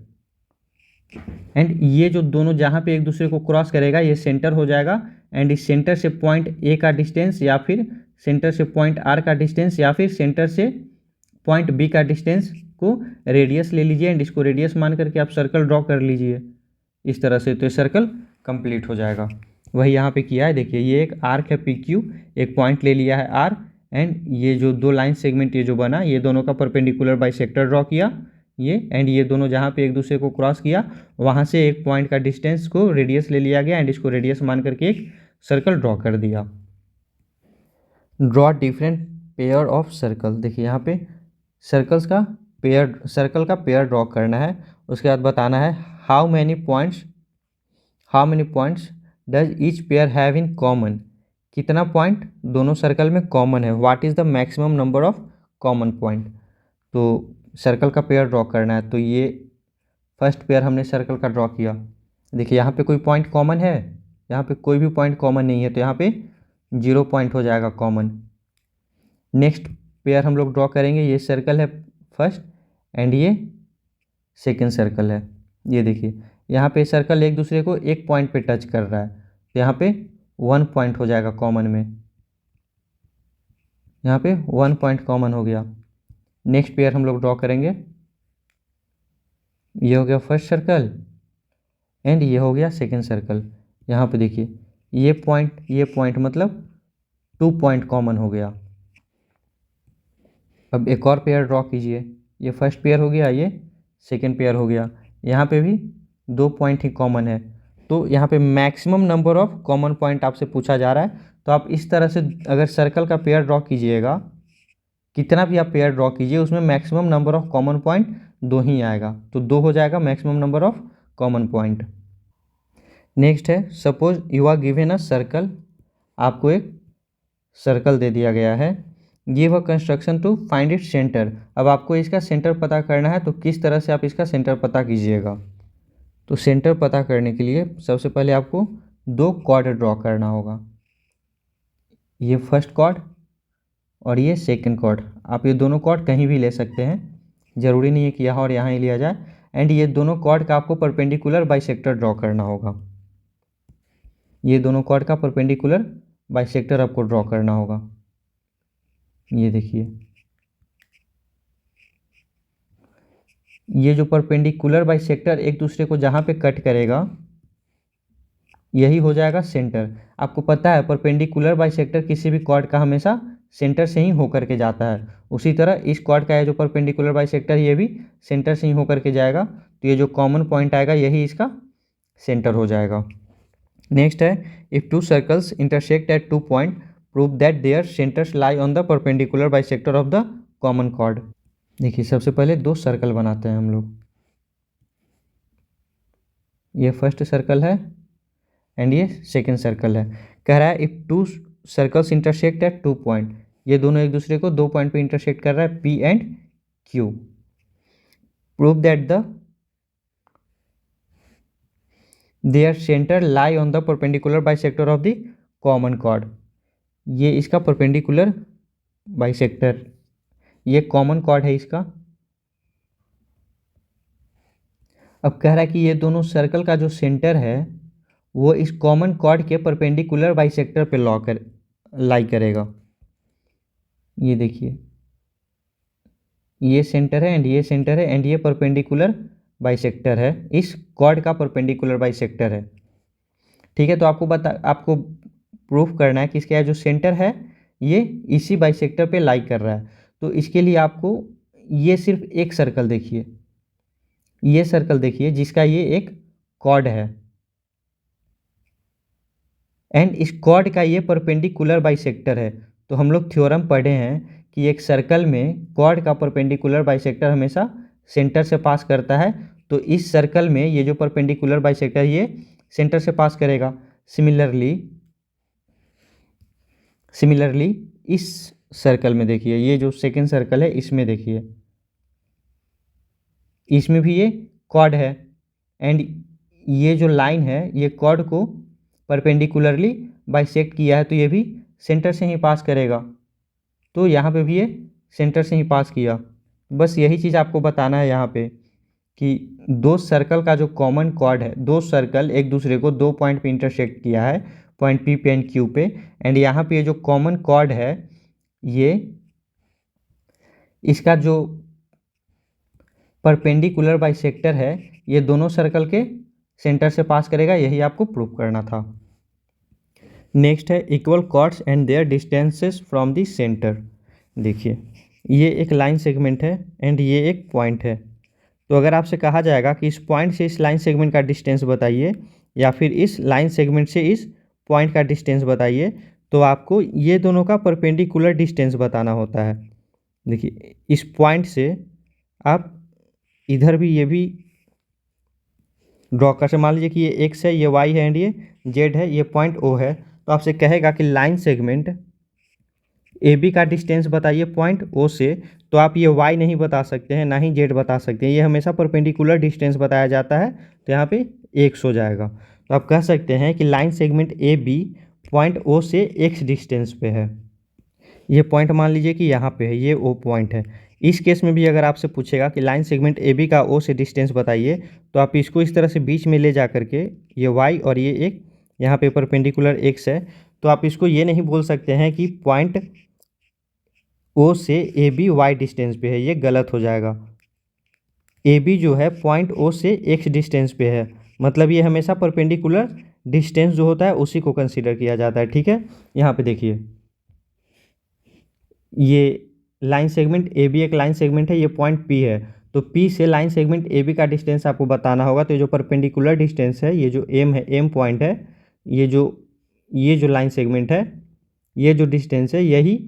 एंड ये जो दोनों जहाँ पे एक दूसरे को क्रॉस करेगा ये सेंटर हो जाएगा, एंड इस सेंटर से पॉइंट ए का डिस्टेंस, या फिर सेंटर से पॉइंट आर का डिस्टेंस, या फिर सेंटर से पॉइंट बी का डिस्टेंस को रेडियस ले लीजिए, एंड इसको रेडियस मान करके आप सर्कल ड्रॉ कर लीजिए इस तरह से, तो ये सर्कल कंप्लीट हो जाएगा। वही यहाँ पे किया है। देखिए ये एक आर्क है पी क्यू, एक पॉइंट ले लिया है आर, एंड ये जो 2 लाइन सेगमेंट ये जो बना, ये दोनों का परपेंडिकुलर बाइसेक्टर ड्रॉ किया ये, एंड ये दोनों जहाँ पे एक दूसरे को क्रॉस किया वहाँ से एक पॉइंट का डिस्टेंस को रेडियस ले लिया गया, एंड इसको रेडियस मान करके एक सर्कल ड्रॉ कर दिया। Draw different pair of circle. देखिए यहाँ पे सर्कल का पेयर ड्रॉ करना है, उसके बाद बताना है how many points does each pair have in common. कितना पॉइंट दोनों सर्कल में कॉमन है, what is the maximum number of common point. तो सर्कल का पेयर ड्रॉ करना है, तो ये फर्स्ट पेयर हमने सर्कल का ड्रॉ किया। देखिए यहाँ पे कोई पॉइंट कॉमन है, यहाँ पे कोई भी पॉइंट कॉमन नहीं है, तो यहाँ पे 0 पॉइंट हो जाएगा कॉमन। नेक्स्ट पेयर हम लोग ड्रॉ करेंगे, ये सर्कल है फर्स्ट एंड ये सेकंड सर्कल है। ये देखिए यहाँ पे सर्कल एक दूसरे को एक पॉइंट पे टच कर रहा है, तो यहाँ पे 1 पॉइंट हो जाएगा कॉमन में, यहाँ पे 1 पॉइंट कॉमन हो गया। नेक्स्ट पेयर हम लोग ड्रॉ करेंगे, ये हो गया फर्स्ट सर्कल एंड ये हो गया सेकंड सर्कल। यहाँ पे देखिए ये पॉइंट मतलब 2 पॉइंट कॉमन हो गया। अब एक और पेयर ड्रॉ कीजिए, ये फर्स्ट पेयर हो गया, ये सेकंड पेयर हो गया, यहाँ पे भी 2 पॉइंट ही कॉमन है, तो यहाँ पे maximum number of common point आपसे पूछा जा रहा है। तो आप इस तरह से अगर सर्कल का पेयर ड्रॉ कीजिएगा, कितना भी आप पेयर ड्रॉ कीजिए उसमें maximum number of common point 2 ही आएगा, तो 2 हो जाएगा maximum number of common point. Next है suppose you are given a circle, आपको एक सर्कल दे दिया गया है, give a construction to find it centre. अब आपको इसका सेंटर पता करना है, तो किस तरह से आप इसका सेंटर पता कीजिएगा। तो सेंटर पता करने के लिए सबसे पहले आपको 2 कॉर्ड ड्रॉ करना होगा, ये फर्स्ट कॉर्ड और ये सेकंड कॉर्ड। आप ये दोनों कॉर्ड कहीं भी ले सकते हैं, ज़रूरी नहीं है कि यहाँ और यहाँ ही लिया जाए, एंड ये दोनों कॉर्ड का आपको परपेंडिकुलर बाइसेक्टर ड्रॉ करना होगा, ये दोनों कॉर्ड का परपेंडिकुलर बाइसेक्टर आपको ड्रॉ करना होगा। ये देखिए ये जो परपेंडिकुलर बाइसेक्टर एक दूसरे को जहाँ पे कट करेगा यही हो जाएगा सेंटर। आपको पता है परपेंडिकुलर बाइसेक्टर किसी भी कॉर्ड का हमेशा सेंटर से ही होकर के जाता है। उसी तरह इस कॉर्ड का है जो परपेंडिकुलर बाइसेक्टर ये भी सेंटर से ही होकर के जाएगा, तो ये जो कॉमन पॉइंट आएगा यही इसका सेंटर हो जाएगा। नेक्स्ट है if to circles intersect at 2 point prove that there centres lie on the perpendicular bisector of the common cord. देखिए सबसे पहले दो सर्कल बनाते हैं हम लोग। ये फर्स्ट सर्कल है एंड ये सेकेंड सर्कल है। कह रहा है if to circles intersect at 2 point, ये दोनों एक दूसरे को 2 पॉइंट पे इंटरसेक्ट कर रहा है P and Q। Prove that the their centre lie on the perpendicular bisector of the common chord. ये इसका परपेंडिकुलर बाइसेक्टर, ये कॉमन कॉर्ड है इसका। अब कह रहा है कि ये दोनों सर्कल का जो सेंटर है वो इस कॉमन कॉर्ड के परपेंडिकुलर बाइसेक्टर पे लाई करेगा। ये देखिए ये सेंटर है एंड ये सेंटर है एंड ये परपेंडिकुलर बाइसेक्टर है, इस कॉर्ड का परपेंडिकुलर बाइसेक्टर है। ठीक है, तो आपको प्रूफ करना है कि इसका जो सेंटर है ये इसी बाइसेक्टर पे लाई कर रहा है। तो इसके लिए आपको ये सिर्फ एक सर्कल देखिए, ये सर्कल देखिए जिसका ये एक कॉर्ड है एंड इस कॉर्ड का ये परपेंडिकुलर बाइसेक्टर है। तो हम लोग थ्योरम पढ़े हैं कि एक सर्कल में कॉर्ड का परपेंडिकुलर बाइसेक्टर हमेशा सेंटर से पास करता है। तो इस सर्कल में ये जो परपेंडिकुलर बाइसेक्टर ये सेंटर से पास करेगा। सिमिलरली इस सर्कल में देखिए, ये जो सेकेंड सर्कल है इसमें देखिए, इसमें भी ये कॉर्ड है एंड ये जो लाइन है ये कॉर्ड को परपेंडिकुलरली बाइसेक्ट किया है, तो ये भी सेंटर से ही पास करेगा। तो यहाँ पे भी ये सेंटर से ही पास किया। बस यही चीज़ आपको बताना है यहाँ पे कि दो सर्कल का जो कॉमन कॉर्ड है, दो सर्कल एक दूसरे को 2 पॉइंट पे इंटरसेक्ट किया है, पॉइंट P पे एंड Q पे, एंड यहाँ पे ये जो कॉमन कॉर्ड है ये इसका जो परपेंडिकुलर बाइसेक्टर है ये दोनों सर्कल के सेंटर से पास करेगा, यही आपको प्रूव करना था। नेक्स्ट है equal chords and their distances from the centre. देखिए ये एक लाइन सेगमेंट है एंड ये एक पॉइंट है। तो अगर आपसे कहा जाएगा कि इस पॉइंट से इस लाइन सेगमेंट का डिस्टेंस बताइए या फिर इस लाइन सेगमेंट से इस पॉइंट का डिस्टेंस बताइए, तो आपको ये दोनों का परपेंडिकुलर डिस्टेंस बताना होता है। देखिए इस पॉइंट से आप इधर भी ये भी ड्रॉ कर, मान लीजिए कि ये x है, ये y है एंड ये z है, ये पॉइंट O है। तो आपसे कहेगा कि लाइन सेगमेंट AB का डिस्टेंस बताइए पॉइंट O से, तो आप ये y नहीं बता सकते हैं ना ही z बता सकते हैं, ये हमेशा परपेंडिकुलर डिस्टेंस बताया जाता है, तो यहाँ पे x हो जाएगा। तो आप कह सकते हैं कि line segment AB point O से x डिस्टेंस पे है। ये पॉइंट मान लीजिए कि यहाँ पे है, ये O पॉइंट है। इस केस में भी अगर आपसे पूछेगा कि लाइन सेगमेंट AB का O से डिस्टेंस बताइए, तो आप इसको इस तरह से बीच में ले जा करके ये y और ये एक यहाँ पे परपेंडिकुलर x है, तो आप इसको ये नहीं बोल सकते हैं कि पॉइंट O से AB y डिस्टेंस पे है, ये गलत हो जाएगा। AB जो है पॉइंट O से x डिस्टेंस पे है, मतलब ये हमेशा परपेंडिकुलर डिस्टेंस जो होता है उसी को कंसीडर किया जाता है। ठीक है, यहाँ पे देखिए ये लाइन सेगमेंट AB एक लाइन सेगमेंट है, ये पॉइंट P है, तो P से लाइन सेगमेंट AB का डिस्टेंस आपको बताना होगा। तो ये जो परपेंडिकुलर डिस्टेंस है, ये जो M है, M पॉइंट है, ये जो लाइन सेगमेंट है, ये जो डिस्टेंस है यही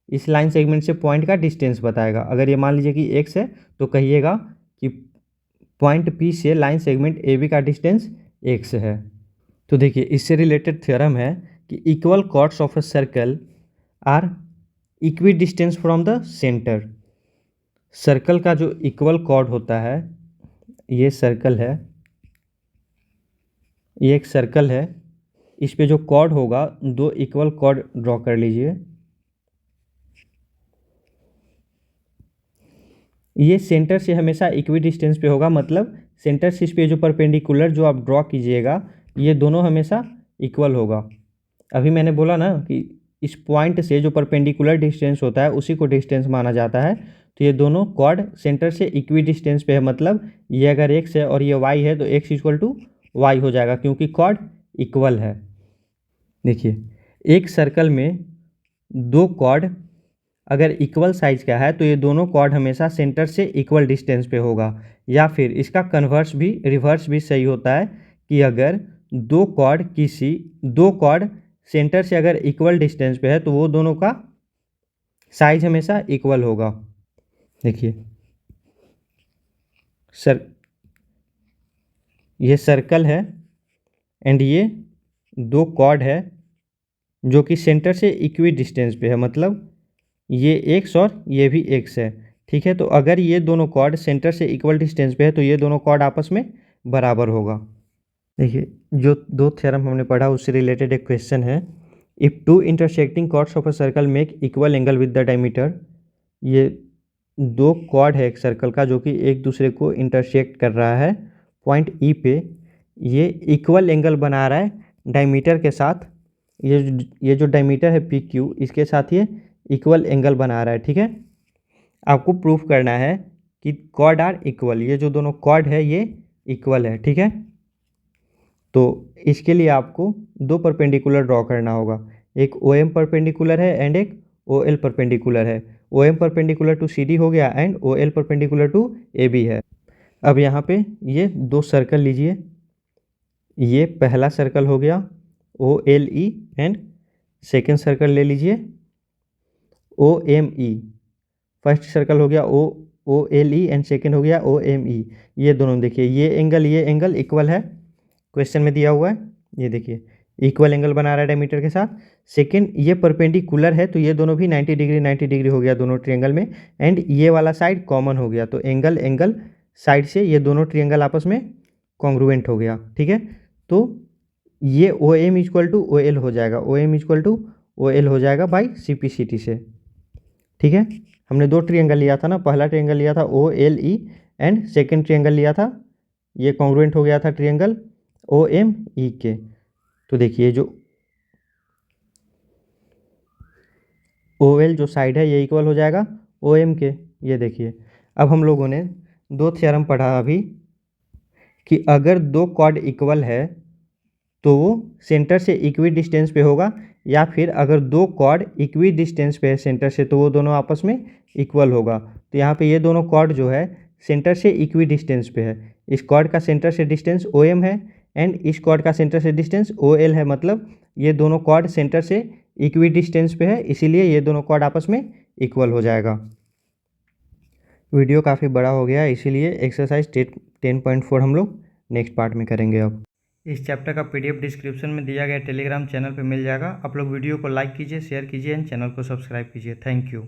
इस लाइन सेगमेंट से पॉइंट का डिस्टेंस बताएगा। अगर ये मान लीजिए कि x है तो कहिएगा कि पॉइंट P से लाइन सेगमेंट AB का डिस्टेंस x है। तो देखिए इससे रिलेटेड थ्योरम है कि equal chords of a circle are equidistant from the centre. Circle का जो इक्वल कॉर्ड होता है, ये सर्कल है, ये एक सर्कल है, इस पे जो कॉर्ड होगा दो इक्वल कॉर्ड ड्रॉ कर लीजिए। ये सेंटर से हमेशा इक्वी डिस्टेंस पे होगा, मतलब सेंटर से इस पे जो परपेंडिकुलर जो आप ड्रॉ कीजिएगा ये दोनों हमेशा इक्वल होगा। अभी मैंने बोला ना कि इस पॉइंट से जो परपेंडिकुलर डिस्टेंस होता है उसी को डिस्टेंस माना जाता है। तो ये दोनों कॉर्ड सेंटर से इक्वी डिस्टेंस पे है, मतलब ये अगर x है और ये y है तो x इक्वल टू वाई हो जाएगा क्योंकि कॉर्ड इक्वल है। देखिए, एक सर्कल में दो कॉर्ड अगर इक्वल साइज का है तो ये दोनों कॉर्ड हमेशा सेंटर से इक्वल डिस्टेंस पे होगा, या फिर इसका कन्वर्स भी रिवर्स भी सही होता है कि अगर दो कॉर्ड सेंटर से अगर इक्वल डिस्टेंस पे है तो वो दोनों का साइज हमेशा इक्वल होगा। देखिए ये सर्कल है एंड ये दो कॉर्ड है जो कि सेंटर से इक्वी डिस्टेंस पे है, मतलब ये x और ये भी x है। ठीक है, तो अगर ये दोनों कॉर्ड सेंटर से इक्वल डिस्टेंस पे है तो ये दोनों कॉर्ड आपस में बराबर होगा। देखिए, जो दो थ्योरम हमने पढ़ा उससे रिलेटेड एक क्वेश्चन है, if two intersecting chords of a circle make equal angle with the diameter. ये दो कॉर्ड है एक सर्कल का जो कि एक दूसरे को इंटरसेक्ट कर रहा है पॉइंट ई पे, ये इक्वल एंगल बना रहा है डायमीटर के साथ। ये जो डायमीटर है पी क्यू, इसके साथ ये इक्वल एंगल बना रहा है। ठीक है, आपको प्रूफ करना है कि कॉर्ड आर इक्वल, ये जो दोनों कॉर्ड है ये इक्वल है। ठीक है, तो इसके लिए आपको दो परपेंडिकुलर ड्रॉ करना होगा, एक ओ एम परपेंडिकुलर है एंड एक ओ एल परपेंडिकुलर है। O M perpendicular to C D हो गया and O L perpendicular to A B है। अब यहाँ पे ये दो सर्कल लीजिए, ये पहला सर्कल हो गया O L E and second circle ले लीजिए O M E. First circle हो गया O L E and second हो गया ओ एम ई। ये दोनों देखिए, ये एंगल इक्वल है, क्वेश्चन में दिया हुआ है। ये देखिए इक्वल एंगल बना रहा है डायमीटर के साथ। सेकेंड, ये परपेंडिकुलर है तो ये दोनों भी 90 डिग्री हो गया दोनों ट्रिएंगल में, एंड ये वाला साइड कॉमन हो गया तो एंगल साइड से ये दोनों ट्रिएंगल आपस में कॉन्ग्रुएंट हो गया। ठीक है, तो ये O M equal to O L हो जाएगा, O M equal to O L हो जाएगा by C P C T से। ठीक है, हमने दो ट्रिएंगल लिया था ना, पहला ट्रिएंगल लिया था O L E and second triangle लिया था, ये कॉन्ग्रुएंट हो गया था ट्रिएंगल ओ एम ई के। तो देखिए जो ओ एल जो साइड है ये इक्वल हो जाएगा ओ एम के। ये देखिए, अब हम लोगों ने दो थ्योरम पढ़ा अभी कि अगर दो कॉर्ड इक्वल है तो वो सेंटर से इक्वी डिस्टेंस पे होगा, या फिर अगर दो कॉर्ड इक्वी डिस्टेंस पे है सेंटर से तो वो दोनों आपस में इक्वल होगा। तो यहाँ पे ये दोनों कॉर्ड जो है सेंटर से इक्वी डिस्टेंस पे है, इस कॉर्ड का सेंटर से डिस्टेंस ओ एम है एंड इस कॉर्ड का सेंटर से डिस्टेंस ओ एल है, मतलब ये दोनों कॉर्ड सेंटर से इक्वी डिस्टेंस पे है, इसीलिए ये दोनों कॉर्ड आपस में इक्वल हो जाएगा। वीडियो काफ़ी बड़ा हो गया इसीलिए एक्सरसाइज 10.4 हम लोग नेक्स्ट पार्ट में करेंगे। अब इस चैप्टर का PDF डिस्क्रिप्शन में दिया गया टेलीग्राम चैनल पे मिल जाएगा। आप लोग वीडियो को लाइक कीजिए, शेयर कीजिए एंड चैनल को सब्सक्राइब कीजिए। Thank you.